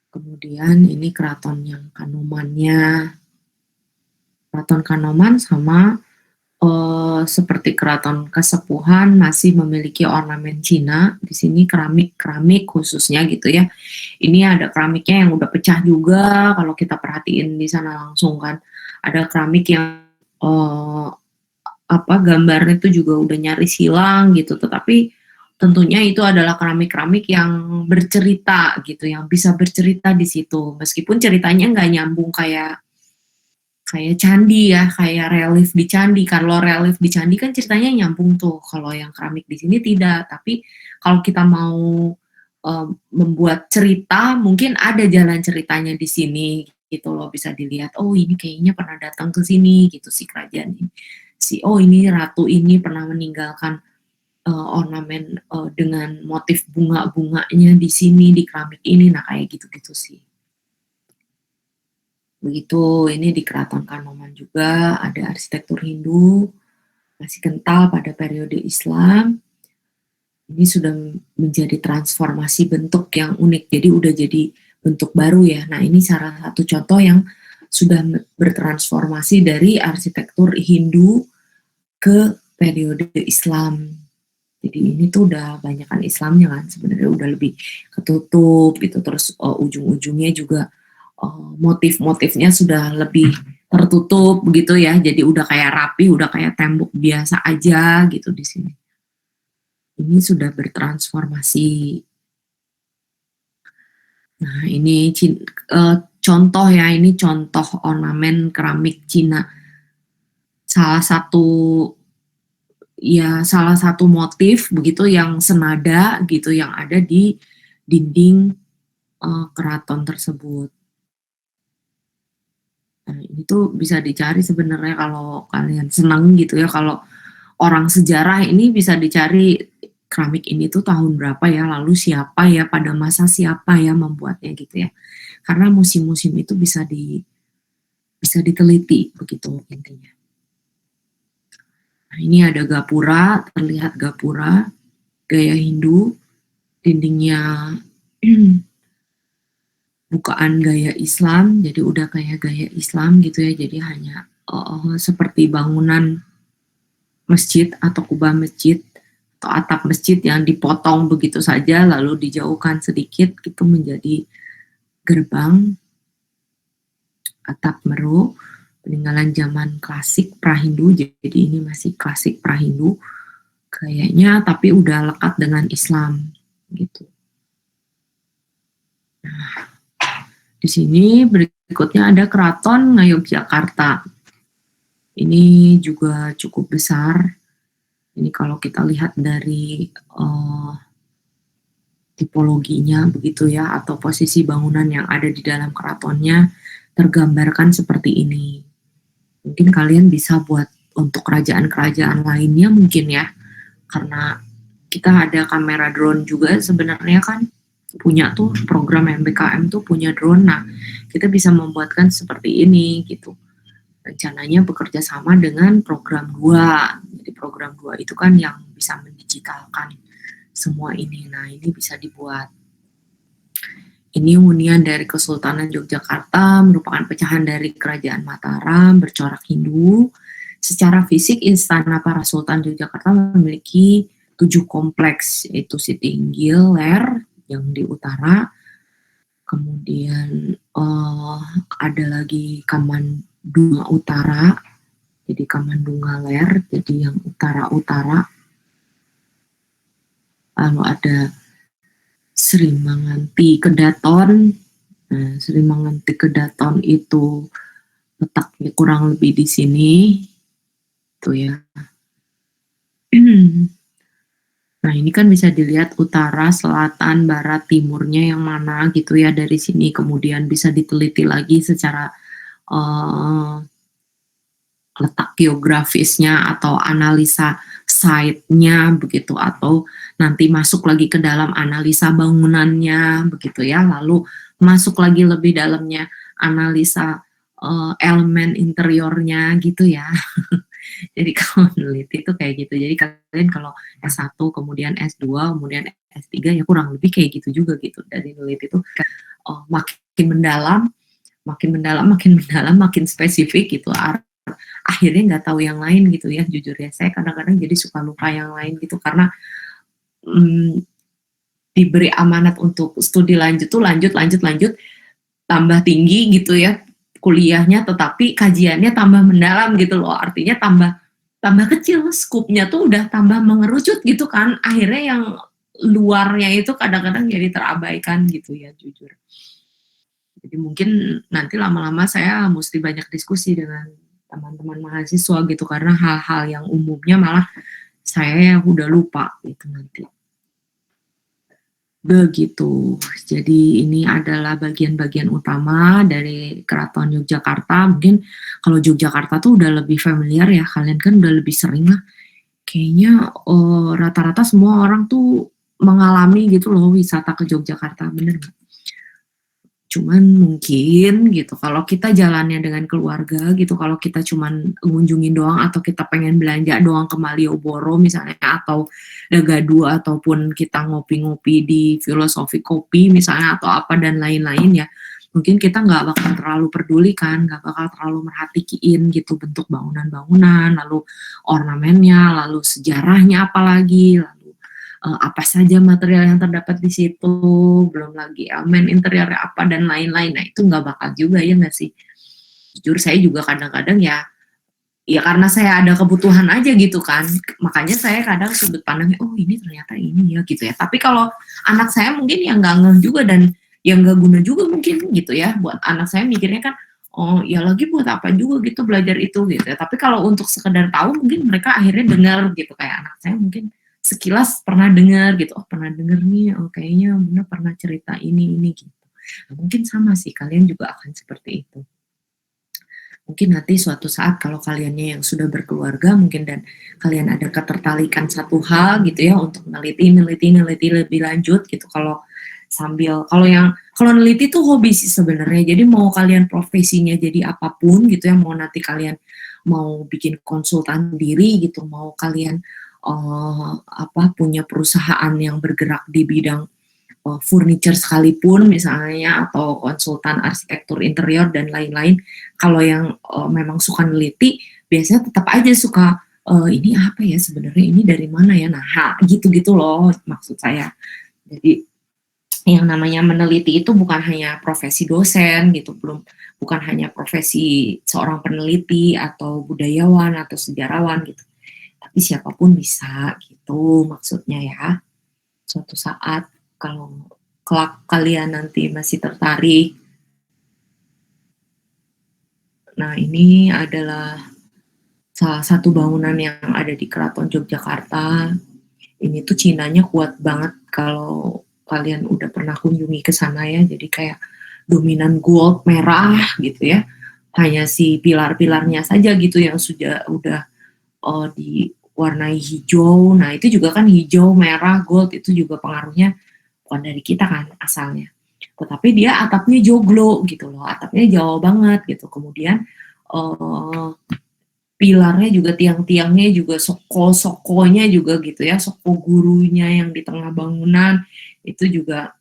Kemudian ini keraton yang Kanomannya. Keraton Kanoman sama seperti Keraton Kesepuhan masih memiliki ornamen Cina. Di sini keramik khususnya gitu ya. Ini ada keramiknya yang udah pecah juga kalau kita perhatiin di sana langsung kan. Ada keramik yang gambarnya itu juga udah nyaris hilang gitu. Tetapi tentunya itu adalah keramik-keramik yang bercerita gitu, yang bisa bercerita di situ. Meskipun ceritanya nggak nyambung kayak candi ya, kayak relief di candi. Kalau relief di candi kan ceritanya nyambung tuh. Kalau yang keramik di sini tidak. Tapi kalau kita mau membuat cerita, mungkin ada jalan ceritanya di sini gitu loh, bisa dilihat. Oh, ini kayaknya pernah datang ke sini gitu si kerajaan ini. Ini ratu ini pernah meninggalkan ornamen dengan motif bunga-bunganya di sini di keramik ini. Nah, kayak gitu-gitu sih. Begitu, ini di Keraton Kanoman juga ada arsitektur Hindu, masih kental pada periode Islam. Ini sudah menjadi transformasi bentuk yang unik, jadi udah jadi bentuk baru ya. Nah, ini salah satu contoh yang sudah bertransformasi dari arsitektur Hindu ke periode Islam. Jadi ini tuh udah banyakan Islamnya kan, sebenarnya udah lebih ketutup gitu, terus ujung-ujungnya juga motif-motifnya sudah lebih tertutup begitu ya, jadi udah kayak rapi, udah kayak tembok biasa aja gitu di sini. Ini sudah bertransformasi. Nah, ini contoh ya, ini contoh ornamen keramik Cina salah satu motif begitu yang senada gitu yang ada di dinding keraton tersebut. Nah, ini tuh bisa dicari sebenarnya kalau kalian senang gitu ya, kalau orang sejarah ini bisa dicari keramik ini tuh tahun berapa ya, lalu siapa ya, pada masa siapa ya membuatnya gitu ya. Karena musim-musim itu bisa diteliti begitu intinya. Nah, ini ada gapura, terlihat gapura gaya Hindu, dindingnya bukaan gaya Islam, jadi udah kayak gaya Islam gitu ya, jadi hanya seperti bangunan masjid atau kubah masjid atau atap masjid yang dipotong begitu saja lalu dijauhkan sedikit gitu menjadi gerbang atap meru peninggalan zaman klasik Prahindu, jadi ini masih klasik Prahindu kayaknya, tapi udah lekat dengan Islam gitu. Nah, di sini berikutnya ada Keraton Ngayogyakarta. Ini juga cukup besar. Ini kalau kita lihat dari tipologinya begitu ya, atau posisi bangunan yang ada di dalam keratonnya tergambarkan seperti ini. Mungkin kalian bisa buat untuk kerajaan-kerajaan lainnya mungkin ya, karena kita ada kamera drone juga sebenarnya kan, punya tuh program MBKM tuh punya drone. Nah, kita bisa membuatkan seperti ini gitu. Rencananya bekerja sama dengan program 2. Jadi program 2 itu kan yang bisa mendigitalkan semua ini. Nah, ini bisa dibuat. Ini hunian dari Kesultanan Yogyakarta, merupakan pecahan dari Kerajaan Mataram, bercorak Hindu. Secara fisik, Istana Para Sultan Yogyakarta memiliki 7 kompleks, yaitu Sitinggil, Ler, yang di utara, kemudian ada lagi Kamandunga Utara, jadi Kamandunga Ler, jadi yang utara-utara, lalu ada Sri Manganti Kedaton. Nah, Sri Manganti Kedaton itu letaknya kurang lebih di sini, tuh ya. Nah, ini kan bisa dilihat utara, selatan, barat, timurnya yang mana gitu ya dari sini. Kemudian bisa diteliti lagi secara letak geografisnya atau analisa site-nya begitu, atau nanti masuk lagi ke dalam analisa bangunannya begitu ya. Lalu masuk lagi lebih dalamnya analisa elemen interiornya gitu ya. Jadi kalau meneliti itu kayak gitu. Jadi kalian kalau S1 kemudian S2 kemudian S3 ya kurang lebih kayak gitu juga gitu. Dari meneliti itu makin mendalam, makin spesifik gitu. Akhirnya nggak tahu yang lain gitu ya, jujur ya. Saya kadang-kadang jadi suka lupa yang lain gitu karena diberi amanat untuk studi lanjut tuh lanjut tambah tinggi gitu ya kuliahnya, tetapi kajiannya tambah mendalam gitu loh, artinya tambah kecil, skupnya tuh udah tambah mengerucut gitu kan, akhirnya yang luarnya itu kadang-kadang jadi terabaikan gitu ya, jujur. Jadi mungkin nanti lama-lama saya mesti banyak diskusi dengan teman-teman mahasiswa gitu, karena hal-hal yang umumnya malah saya yang udah lupa gitu nanti. Begitu. Jadi ini adalah bagian-bagian utama dari Keraton Yogyakarta. Mungkin kalau Yogyakarta tuh udah lebih familiar ya, kalian kan udah lebih sering lah. Kayaknya rata-rata semua orang tuh mengalami gitu loh wisata ke Yogyakarta, bener nggak? Cuman mungkin gitu, kalau kita jalannya dengan keluarga gitu, kalau kita cuman ngunjungin doang atau kita pengen belanja doang ke Malioboro misalnya, atau Dagadu, ataupun kita ngopi-ngopi di Filosofi Kopi misalnya, atau apa dan lain-lain ya, mungkin kita nggak bakal terlalu peduli kan, nggak bakal terlalu merhatiin gitu bentuk bangunan-bangunan, lalu ornamennya, lalu sejarahnya apalagi, lalu apa saja material yang terdapat di situ, belum lagi elemen interiornya apa dan lain-lain. Nah, itu nggak bakal juga ya nggak sih? Jujur saya juga kadang-kadang ya karena saya ada kebutuhan aja gitu kan, makanya saya kadang sudut pandangnya, oh ini ternyata ini ya gitu ya. Tapi kalau anak saya mungkin yang nggak ngeh juga dan yang nggak guna juga mungkin gitu ya, buat anak saya mikirnya kan, oh ya lagi buat apa juga gitu belajar itu gitu ya. Tapi kalau untuk sekedar tahu mungkin mereka akhirnya dengar gitu, kayak anak saya mungkin sekilas pernah dengar gitu, oh pernah dengar nih, oh kayaknya Bunda pernah cerita ini gitu. Nah, mungkin sama sih kalian juga akan seperti itu. Mungkin nanti suatu saat kalau kaliannya yang sudah berkeluarga mungkin dan kalian ada ketertarikan satu hal gitu ya untuk neliti lebih lanjut gitu, kalau sambil kalau neliti tuh hobi sih sebenarnya. Jadi mau kalian profesinya jadi apapun gitu ya, mau nanti kalian mau bikin konsultan diri gitu, mau kalian punya perusahaan yang bergerak di bidang furniture sekalipun misalnya, atau konsultan arsitektur interior dan lain-lain, kalau yang memang suka neliti biasanya tetap aja suka ini apa ya sebenarnya, ini dari mana ya, nah gitu-gitu loh maksud saya. Jadi yang namanya meneliti itu bukan hanya profesi dosen gitu, bukan hanya profesi seorang peneliti atau budayawan atau sejarawan gitu, tapi siapapun bisa gitu maksudnya ya. Suatu saat kalau kelak kalian nanti masih tertarik, nah ini adalah salah satu bangunan yang ada di Keraton Yogyakarta. Ini tuh Cinanya kuat banget kalau kalian udah pernah kunjungi ke sana ya. Jadi kayak dominan gold merah gitu ya. Hanya si pilar-pilarnya saja gitu yang sudah udah diwarnai hijau. Nah itu juga kan hijau, merah, gold itu juga pengaruhnya bukan dari kita kan asalnya. Tetapi dia atapnya joglo gitu loh, atapnya Jawa banget gitu. Kemudian pilarnya juga, tiang-tiangnya juga, soko-sokonya juga gitu ya, soko gurunya yang di tengah bangunan itu juga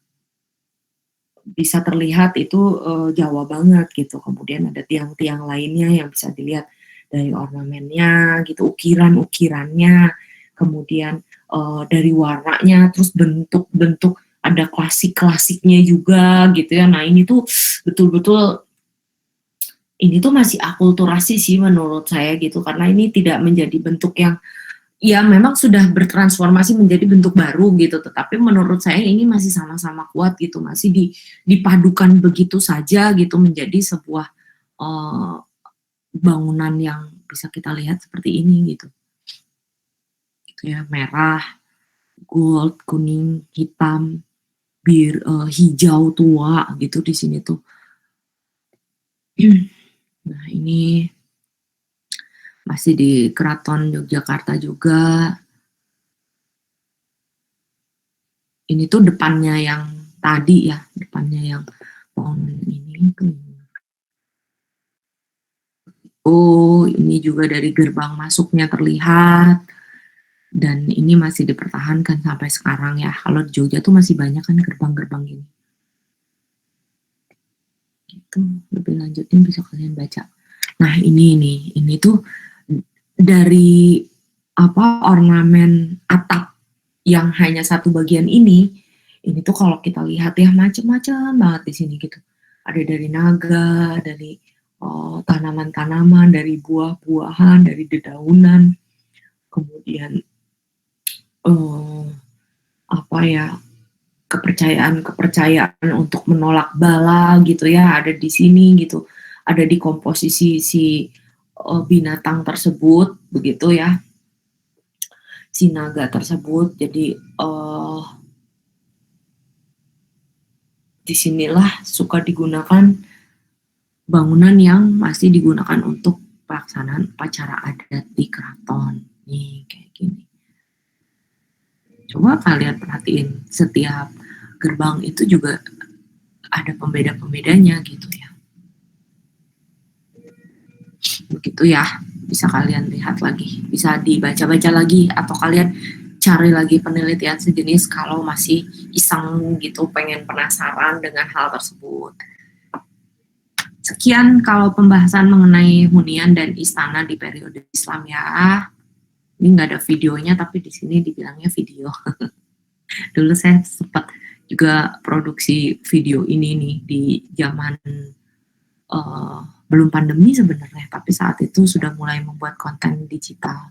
bisa terlihat itu Jawa banget gitu. Kemudian ada tiang-tiang lainnya yang bisa dilihat dari ornamennya gitu, ukiran-ukirannya, kemudian dari warnanya, terus bentuk-bentuk ada klasik-klasiknya juga gitu ya. Nah ini tuh betul-betul, ini tuh masih akulturasi sih menurut saya gitu, karena ini tidak menjadi bentuk yang ya memang sudah bertransformasi menjadi bentuk baru gitu, tetapi menurut saya ini masih sama-sama kuat gitu, masih dipadukan begitu saja gitu menjadi sebuah uh, bangunan yang bisa kita lihat seperti ini gitu. Gitu ya, merah, gold, kuning, hitam, hijau tua gitu di sini tuh. Nah ini masih di Keraton Yogyakarta juga. Ini tuh depannya yang tadi ya, depannya yang pohon ini tuh. Oh, ini juga dari gerbang masuknya terlihat. Dan ini masih dipertahankan sampai sekarang ya. Kalau di Jogja tuh masih banyak kan gerbang-gerbang gini. Gitu, lebih lanjutnya bisa kalian baca. Nah ini tuh dari ornamen atap yang hanya satu bagian ini tuh kalau kita lihat ya macam-macam banget di sini gitu. Ada dari naga, dari tanaman-tanaman, dari buah-buahan, dari dedaunan, kemudian kepercayaan untuk menolak bala gitu ya, ada di sini gitu, ada di komposisi si binatang tersebut begitu ya, si naga tersebut. Jadi disinilah suka digunakan bangunan yang masih digunakan untuk pelaksanaan upacara adat di keraton nih kayak gini. Coba kalian perhatiin setiap gerbang itu juga ada pembeda-pembedanya gitu ya. Begitu ya, bisa kalian lihat lagi, bisa dibaca-baca lagi, atau kalian cari lagi penelitian sejenis kalau masih iseng gitu, pengen penasaran dengan hal tersebut. Sekian kalau pembahasan mengenai hunian dan istana di periode Islam ya. Ini nggak ada videonya, tapi di sini dibilangnya video. Dulu saya sempat juga produksi video ini nih di zaman belum pandemi sebenarnya, tapi saat itu sudah mulai membuat konten digital.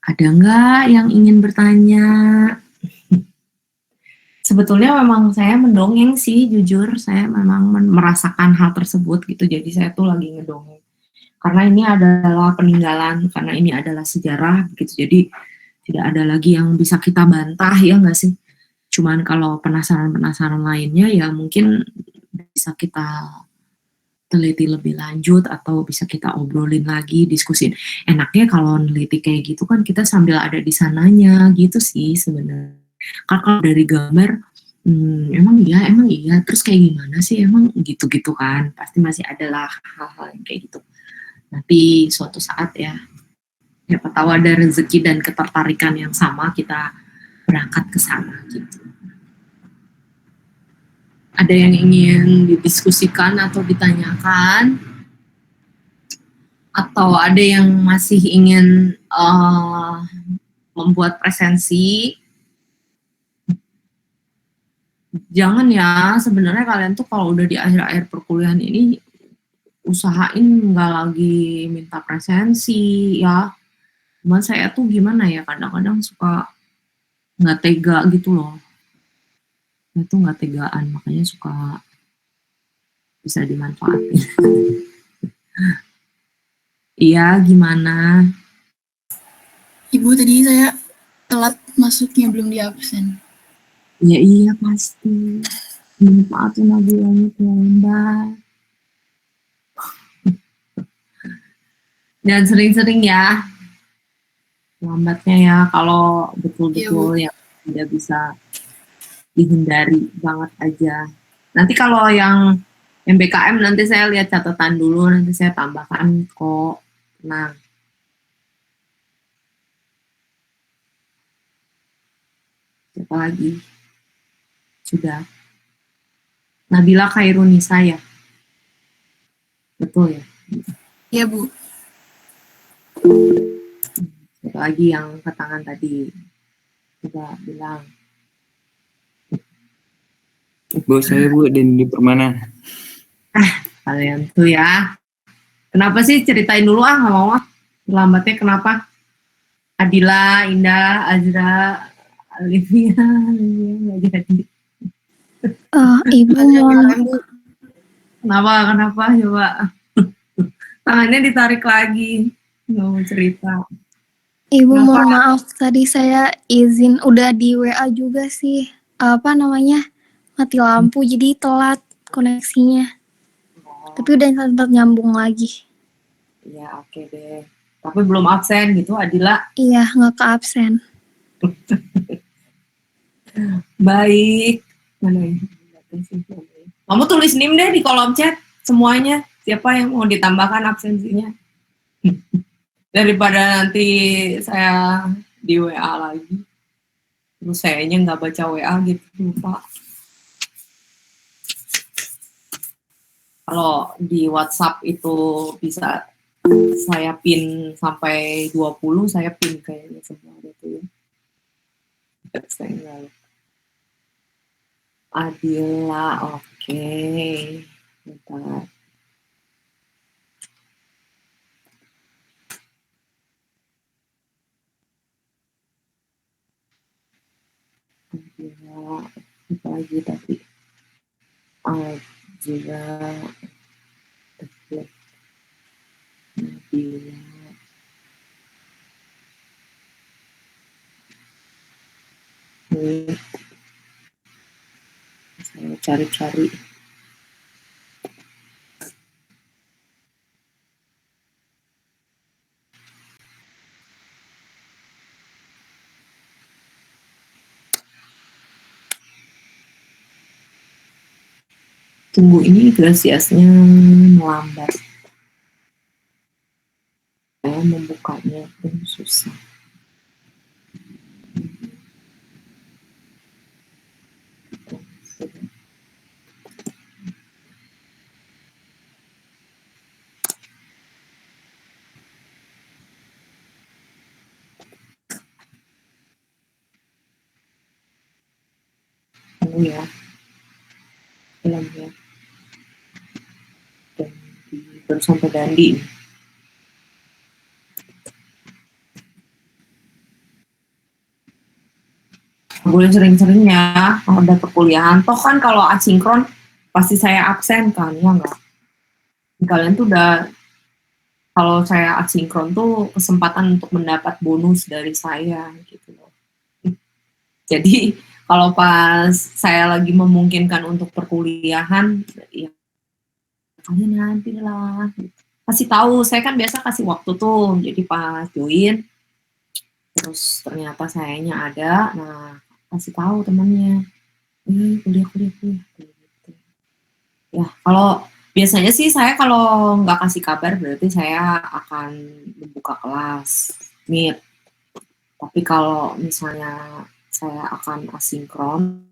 Ada nggak yang ingin bertanya? sebetulnya memang saya mendongeng sih, jujur saya memang merasakan hal tersebut gitu. Jadi saya tuh lagi ngedongeng. Karena ini adalah peninggalan, karena ini adalah sejarah gitu. Jadi tidak ada lagi yang bisa kita bantah ya nggak sih? Cuman kalau penasaran-penasaran lainnya ya mungkin bisa kita teliti lebih lanjut atau bisa kita obrolin lagi, diskusin. Enaknya kalau neliti kayak gitu kan kita sambil ada di sananya gitu sih sebenarnya. Karena kalau dari gambar, emang iya, terus kayak gimana sih emang gitu-gitu kan. Pasti masih adalah hal-hal yang kayak gitu. Nanti suatu saat ya, siapa tahu ada rezeki dan ketertarikan yang sama kita berangkat ke sana gitu. Ada yang ingin didiskusikan atau ditanyakan? Atau ada yang masih ingin membuat presensi? Jangan ya, sebenarnya kalian tuh kalau udah di akhir-akhir perkuliahan ini usahain nggak lagi minta presensi ya. Cuman saya tuh gimana ya, kadang-kadang suka nggak tega gitu loh. Itu nggak tegaan, makanya suka bisa dimanfaatin. Iya, gimana? Ibu, tadi saya telat masuknya, belum di absen. Ya iya pasti. Manfaatin lagi banyak lambat. Dan sering-sering ya lambatnya ya, kalau betul-betul Iya, yang tidak bisa dihindari banget aja. Nanti kalau yang MBKM nanti saya lihat catatan dulu, nanti saya tambahkan kok. Nah, siapa lagi? Sudah. Nabila Khairunisa ya? Betul ya? Iya, Bu. Siapa lagi yang ke tangan tadi? Coba bilang. Bu, saya Bu, Dendi Permana. Kalian tuh ya. Kenapa sih? Ceritain dulu nggak mau ah. Lambatnya kenapa? Adila, Indah, Azra, Olivia, nggak jadi. Ibu mohon Kenapa coba? Tangannya ditarik lagi. Nggak mau cerita. Ibu Kenapa? mohon maaf, tadi saya izin udah di WA juga sih. Apa namanya? Mati lampu jadi telat koneksinya. Tapi udah tetap nyambung lagi. Ya oke deh. Tapi belum absen gitu Adila. Iya, nggak ke absen. Baik. Mana ya? Kamu tulis nim deh di kolom chat semuanya. Siapa yang mau ditambahkan absensinya? Daripada nanti saya di WA lagi. Terus sayanya nggak baca WA gitu, lupa. Kalau di WhatsApp itu bisa saya pin sampai 20, saya pin kayaknya semua gitu ya. Saya nggak lupa. Adila, oke. Bentar. Adila, apa lagi tadi? Adila, Adila. Ini saya cari-cari. Tunggu, ini Grasiasnya melambat. Saya membukanya pun susah. Tunggu ya, belum ya. Baru sampai Dandi. boleh sering-sering ya kalau ada perkuliahan. Toh kan kalau asinkron pasti saya absen kan, ya enggak? Kalian tuh udah, kalau saya asinkron tuh kesempatan untuk mendapat bonus dari saya gitu loh. Jadi kalau pas saya lagi memungkinkan untuk perkuliahan, ya kalian nanti lah. Kasih tahu, saya kan biasa kasih waktu tuh. Jadi pas join, terus ternyata sayanya ada, nah kasih tahu temannya, kuliah. Gitu. Ya kalau biasanya sih saya kalau nggak kasih kabar berarti saya akan membuka kelas meet. Tapi kalau misalnya saya akan asinkron,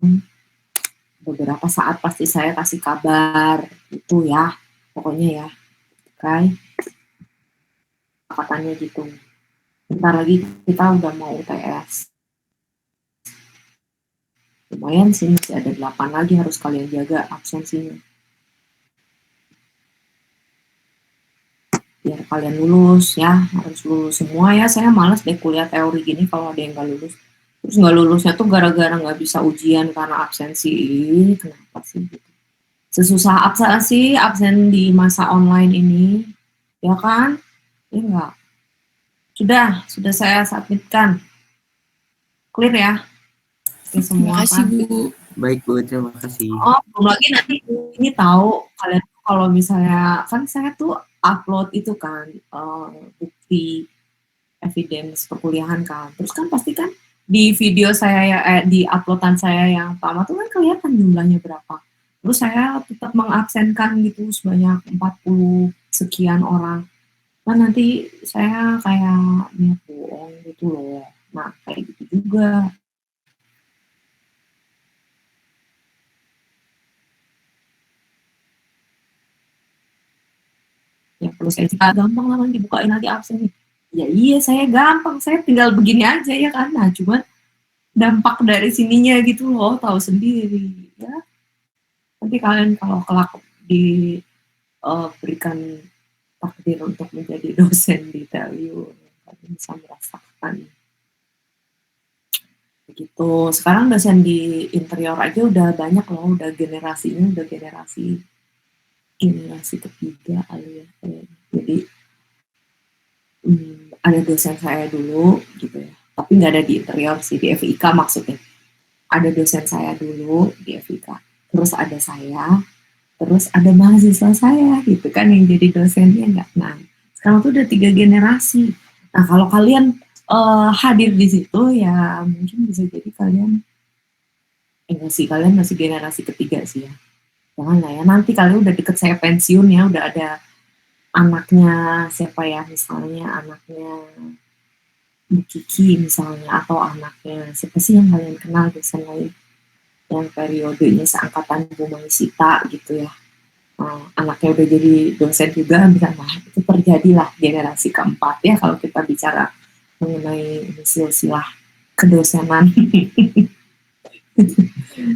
beberapa saat pasti saya kasih kabar itu ya, pokoknya ya, oke, katanya gitu. Bentar lagi kita udah mau UTS. Lumayan sih, masih ada 8 lagi harus kalian jaga absensinya. Biar kalian lulus ya, harus lulus semua ya. Saya males deh kuliah teori gini kalau ada yang nggak lulus. Terus nggak lulusnya tuh gara-gara nggak bisa ujian karena absensi. Kenapa sih gitu? Sesusah apa sih absen di masa online ini, ya kan? Ya enggak. Sudah saya submitkan. Clear ya? Oke, semua Terima kasih, kan? Bu. Baik Bu, terima kasih. Oh, belum lagi nanti ini tahu kalian kalau misalnya kan saya tuh upload itu kan bukti evidence perkuliahan kan. Terus kan pasti kan di video saya di uploadan saya yang pertama tuh kan kelihatan jumlahnya berapa. Terus saya tetap mengabsenkan gitu sebanyak 40 sekian orang. Nah nanti saya kayak niat bohong gitu loh. Nah kayak gitu juga. Ya perlu saya cerita gampang lah dibukain lagi absen. Ya iya saya gampang, saya tinggal begini aja ya kan. Nah cuman dampak dari sininya gitu loh, tahu sendiri ya. Nanti kalian kalau kelak diberikan takdir untuk menjadi dosen di TELU, kalian bisa merasakan begitu. Sekarang dosen di interior aja udah banyak loh, udah generasinya udah generasi ketiga kali ya. Jadi ada dosen saya dulu gitu ya, tapi nggak ada di interior sih, di FIK maksudnya. Ada dosen saya dulu di FIK, terus ada saya, terus ada mahasiswa saya gitu kan yang jadi dosennya nggak. Nah sekarang tuh udah 3 generasi. Nah kalau kalian hadir di situ ya mungkin bisa jadi kalian enggak sih, kalian masih generasi ketiga sih ya. Jangan lah ya, nanti kalian udah deket saya pensiun ya, udah ada anaknya siapa ya, misalnya anaknya Bu Kiki misalnya, atau anaknya siapa sih yang kalian kenal dosen lain yang periodenya seangkatan Bu Maisita gitu ya. Anaknya udah jadi dosen juga misalnya, itu terjadilah generasi keempat ya kalau kita bicara mengenai silsilah kedosenan.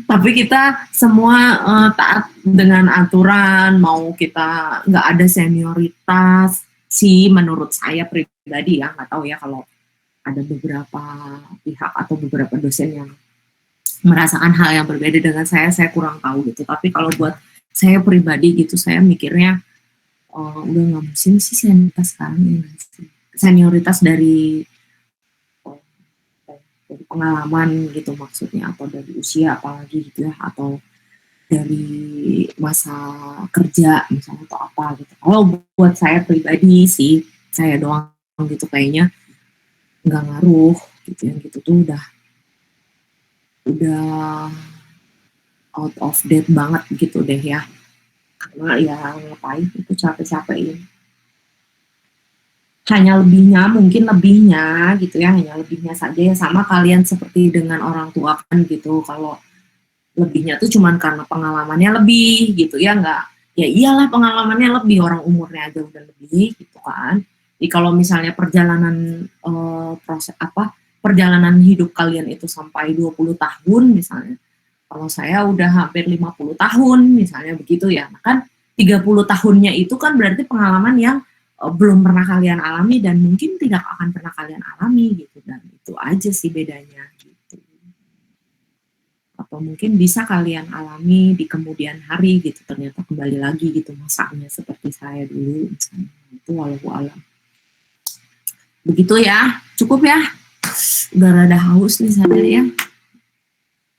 Tapi kita semua taat dengan aturan, mau kita nggak ada senioritas sih menurut saya pribadi ya, nggak tahu ya kalau ada beberapa pihak atau beberapa dosen yang merasakan hal yang berbeda dengan saya kurang tahu gitu. Tapi kalau buat saya pribadi gitu, saya mikirnya udah nggak musim sih senioritas sekarang ya, senioritas dari pengalaman gitu maksudnya, atau dari usia apalagi gitu ya, atau dari masa kerja misalnya atau apa gitu. Kalau buat saya pribadi sih, saya doang gitu kayaknya nggak ngaruh gitu ya, gitu tuh udah out of date banget gitu deh ya. Karena ya ngapain itu capek-capekin. Hanya lebihnya gitu ya, hanya lebihnya saja ya, sama kalian seperti dengan orang tua kan gitu. Kalau lebihnya tuh cuman karena pengalamannya lebih gitu ya, enggak, ya iyalah pengalamannya lebih, orang umurnya aja udah lebih gitu kan. Jadi kalau misalnya perjalanan perjalanan hidup kalian itu sampai 20 tahun misalnya, kalau saya udah hampir 50 tahun misalnya begitu ya, nah kan 30 tahunnya itu kan berarti pengalaman yang belum pernah kalian alami dan mungkin tidak akan pernah kalian alami gitu, dan itu aja sih bedanya gitu. atau mungkin bisa kalian alami di kemudian hari gitu, ternyata kembali lagi gitu masanya seperti saya dulu misalnya. Itu walau alam. Begitu ya, cukup ya. Udah rada haus nih saya ya.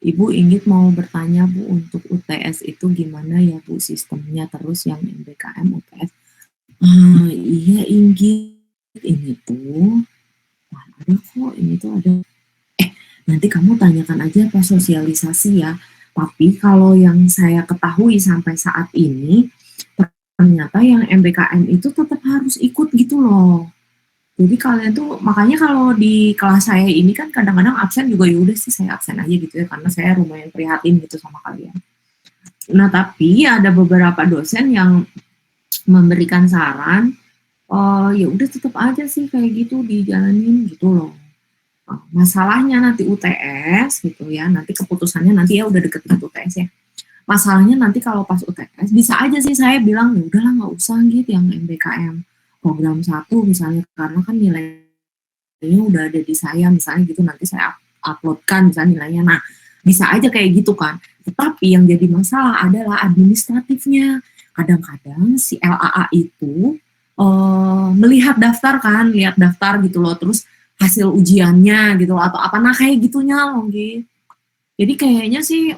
Ibu Inggit mau bertanya Bu, untuk UTS itu gimana ya Bu sistemnya, terus yang MBKM UTS. Iya Inggit, ini tuh ada kok, ini tuh ada. Nanti kamu tanyakan aja pas sosialisasi ya. Tapi kalau yang saya ketahui sampai saat ini, ternyata yang MBKM itu tetap harus ikut gitu loh. Jadi kalian tuh, makanya kalau di kelas saya ini kan kadang-kadang absen juga yaudah sih saya absen aja gitu ya, karena saya lumayan prihatin gitu sama kalian. Nah tapi ada beberapa dosen yang memberikan saran, ya udah tetap aja sih kayak gitu dijalanin gitu loh. Masalahnya nanti UTS gitu ya, nanti keputusannya nanti ya udah deket-deket UTS ya. Masalahnya nanti kalau pas UTS bisa aja sih saya bilang ya udahlah nggak usah gitu yang MBKM program 1 misalnya, karena kan nilainya udah ada di saya misalnya gitu, nanti saya uploadkan misalnya nilainya. Nah bisa aja kayak gitu kan, tetapi yang jadi masalah adalah administratifnya. Kadang-kadang si LAA itu melihat daftar kan, lihat daftar gitu loh, terus hasil ujiannya gitu loh, atau apa, nah kayak gitunya loh gitu. Jadi kayaknya sih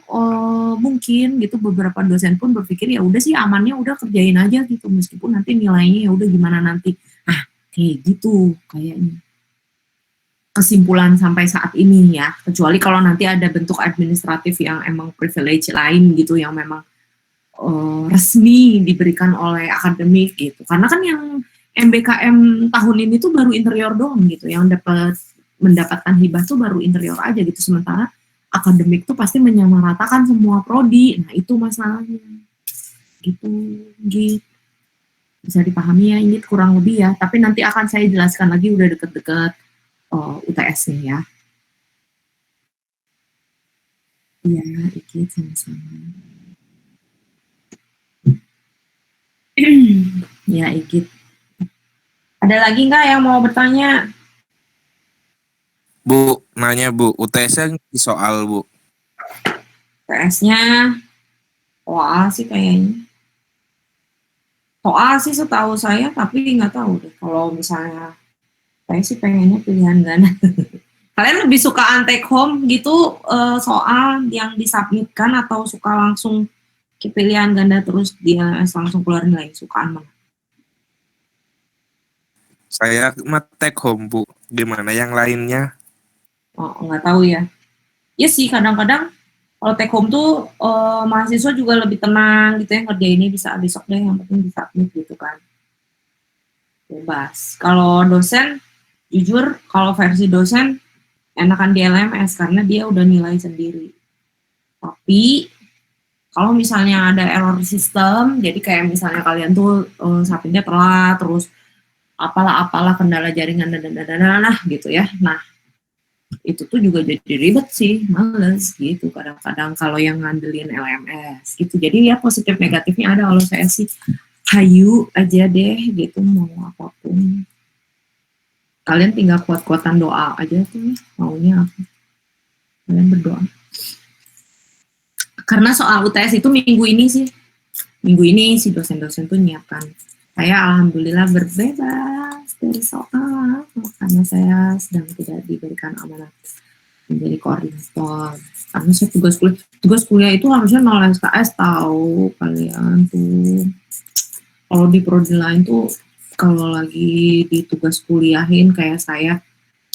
mungkin gitu beberapa dosen pun berpikir ya udah sih amannya udah kerjain aja gitu, meskipun nanti nilainya ya udah gimana nanti. Nah kayak gitu kayaknya kesimpulan sampai saat ini ya, kecuali kalau nanti ada bentuk administratif yang emang privilege lain gitu, yang memang resmi diberikan oleh akademik gitu. Karena kan yang MBKM tahun ini tuh baru interior doang gitu, yang mendapatkan hibah tuh baru interior aja gitu, sementara akademik tuh pasti menyamaratakan semua prodi. Nah itu masalahnya gitu. Bisa dipahami ya ini kurang lebih ya, tapi nanti akan saya jelaskan lagi udah deket-deket UTS nih ya. Iya Ikit sama-sama. Ya Ikit, ada lagi nggak yang mau bertanya? Bu, nanya Bu, UTS-nya soal Bu. UTS-nya soal sih kayaknya. Soal sih setahu saya, tapi nggak tahu deh. Kalau misalnya saya sih pengennya pilihan ganda. Kalian lebih suka take home gitu soal yang disubmitkan, atau suka langsung ke pilihan ganda terus dia langsung keluar nilai? Sukaan mana? Saya take home Bu. Gimana yang lainnya? Oh, nggak tahu ya. Ya sih kadang-kadang kalau take home tuh mahasiswa juga lebih tenang gitu ya, ngerjainnya bisa besok deh, yang penting bisa submit gitu kan. Bebas. Kalau dosen, jujur kalau versi dosen enakan di LMS karena dia udah nilai sendiri. Tapi kalau misalnya ada error sistem, jadi kayak misalnya kalian tuh submitnya telat, terus apalah kendala jaringan dan gitu ya. Nah itu tuh juga jadi ribet sih, males gitu kadang-kadang kalau yang ngandelin LMS gitu. Jadi ya positif negatifnya ada. Kalau saya sih hayu aja deh gitu, mau apapun. Kalian tinggal kuat-kuatan doa aja tuh maunya apa. Kalian berdoa. Karena soal UTS itu minggu ini si dosen-dosen tuh nyiapkan. Saya alhamdulillah berbebas dari soal karena saya sedang tidak diberikan amanah menjadi koordinator. Karena saya tugas kuliah itu harusnya 0 SKS tahu kalian tuh. Kalau di prodi lain tuh kalau lagi di tugas kuliahin kayak saya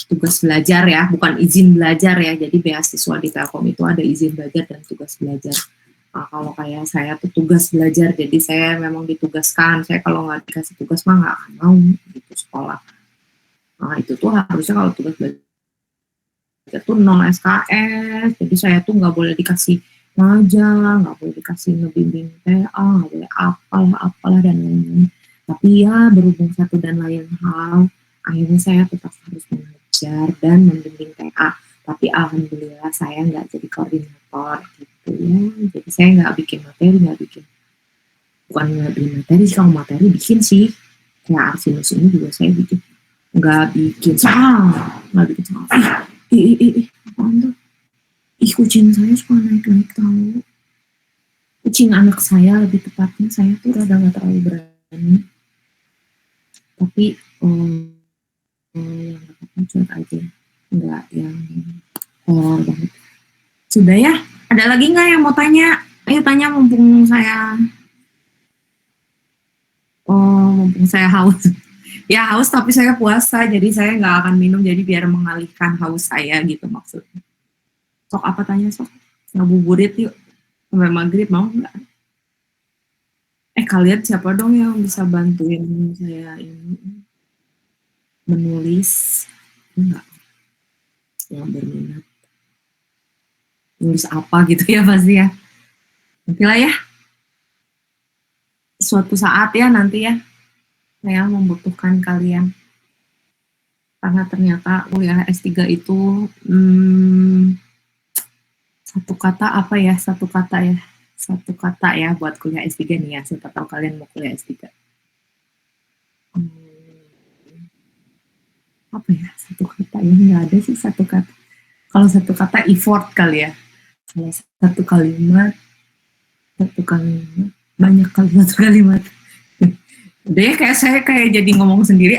tugas belajar ya, bukan izin belajar ya. Jadi beasiswa di Telkom itu ada izin belajar dan tugas belajar. Nah, kalau kayak saya tuh tugas belajar, jadi saya memang ditugaskan. Saya kalau nggak dikasih tugas mah nggak akan mau gitu sekolah. Nah itu tuh harusnya kalau tugas belajar tuh 0 SKS. Jadi saya tuh nggak boleh dikasih majalah, nggak boleh dikasih ngebimbing TA, nggak boleh apalah dan lain-lain. Tapi ya berhubung satu dan lain hal, akhirnya saya tetap harus mengajar dan membimbing TA. Tapi alhamdulillah saya nggak jadi koordinator gitu ya. Jadi saya nggak bikin materi, bukan nggak bikin materi, kalau materi bikin sih. Kayak Arsinus ini juga saya bikin. Nggak bikin soal. Apaan tuh? Ih, kucing saya suka naik-naik tahu. Kucing anak saya lebih tepatnya, saya tuh rada nggak terlalu berani. Tapi yang apa cuek aja, nggak yang horor banget. Sudah ya, ada lagi nggak yang mau tanya? Ayo tanya mumpung saya haus. Ya haus tapi saya puasa, jadi saya nggak akan minum, jadi biar mengalihkan haus saya gitu maksudnya. Sok apa tanya sok? Ngabuburit yuk, sampai maghrib mau nggak? Kalian siapa dong yang bisa bantuin saya ini menulis? Enggak, yang berminat. Nulis apa gitu ya pasti ya. Nantilah ya. Suatu saat ya nanti ya. Saya membutuhkan kalian. Karena ternyata kuliah S3 itu satu kata ya buat kuliah S3 nih ya. Siapa tahu kalian mau kuliah S3. Apa ya satu kata ya, nggak ada sih satu kata. Kalau satu kata effort kali ya. Kalau satu kalimat banyak kalimat. Udah ya kayak saya jadi ngomong sendiri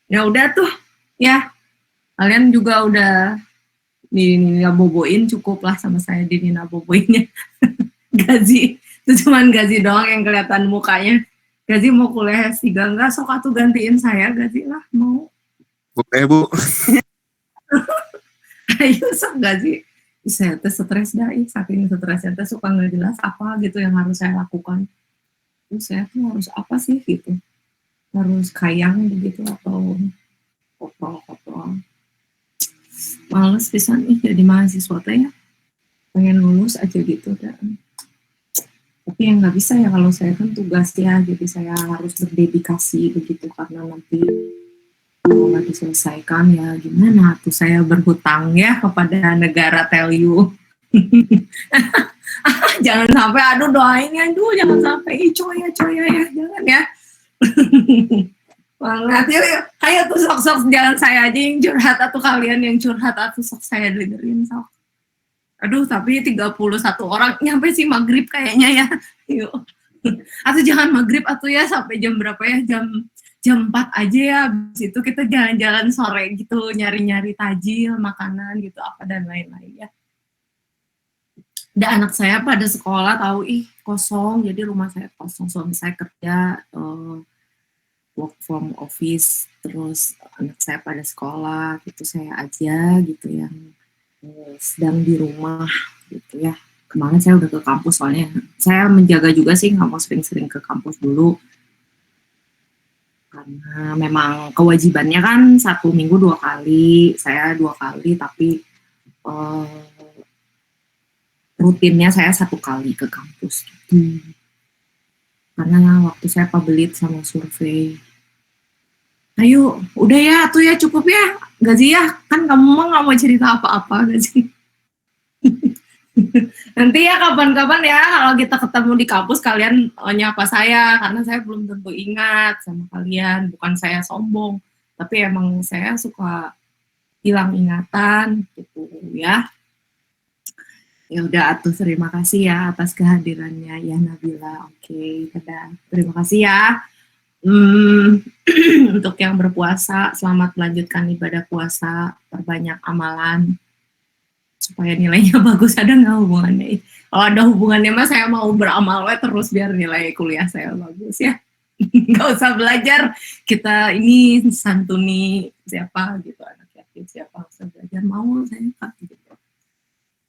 ya udah tuh ya, kalian juga udah boboin, cukup lah sama saya boboinnya. Gazi itu cuman Gazi doang yang kelihatan mukanya. Gazi mau kuliah S3 enggak, sok atuh gantiin saya Gazi lah, mau. Boleh Bu. Ayo sok Gazi. Saya tuh stres dah, saking stresnya tuh suka nggak jelas apa gitu yang harus saya lakukan. Terus saya tuh harus apa sih gitu, harus kayang begitu atau koprol. Males pisan jadi mahasiswa teh ya, pengen lulus aja gitu dan. Tapi yang nggak bisa ya kalau saya kan tugasnya, jadi saya harus berdedikasi begitu karena nanti kalau nggak diselesaikan ya gimana tuh, saya berhutang ya kepada negara, tell you. Jangan sampai, aduh doain ya, jangan sampai coy ya jangan ya. Banget ya, ayo tuh sok jangan saya aja yang curhat atau kalian yang curhat atau sok saya dengerin sok. Aduh tapi 31 orang nyampe sih maghrib kayaknya ya. Yuk. Atau jangan maghrib atau ya sampai jam berapa ya, jam 4 aja ya. Habis itu kita jalan-jalan sore gitu, nyari-nyari tajil, makanan gitu apa dan lain-lain ya. Dan anak saya pada sekolah tahu kosong, jadi rumah saya kosong, suami saya kerja work from office, terus anak saya pada sekolah gitu, saya aja gitu yang sedang di rumah gitu ya. Kemarin saya udah ke kampus soalnya saya menjaga juga sih, nggak mau sering-sering ke kampus dulu karena memang kewajibannya kan 1 minggu 2 kali, saya 2 kali tapi rutinnya saya 1 kali ke kampus gitu. Karena waktu saya pabelit sama survei. Ayo, udah ya, tuh ya cukup ya, Gazi ya, kan kamu mah nggak mau cerita apa-apa Gazi. Nanti ya kapan-kapan ya kalau kita ketemu di kampus kalian nyapa saya, karena saya belum tentu ingat sama kalian, bukan saya sombong, tapi emang saya suka hilang ingatan gitu ya. Ya udah atuh, terima kasih ya atas kehadirannya ya Nabila. Oke, dadah. Terima kasih ya. Untuk yang berpuasa, selamat melanjutkan ibadah puasa, perbanyak amalan supaya nilainya bagus. Ada nggak hubungannya? Kalau ada hubungannya mah saya mau beramal terus biar nilai kuliah saya bagus ya. Nggak usah belajar, kita ini santuni siapa gitu, anak yatim siapa, usah belajar, mau saya gitu.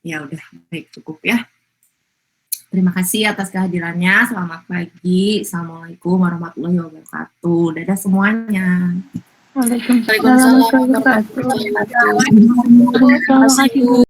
Ya udah, baik, cukup ya. Terima kasih atas kehadirannya. Selamat pagi. Assalamualaikum warahmatullahi wabarakatuh. Dadah semuanya. Waalaikumsalam warahmatullahi wabarakatuh. Terima kasih.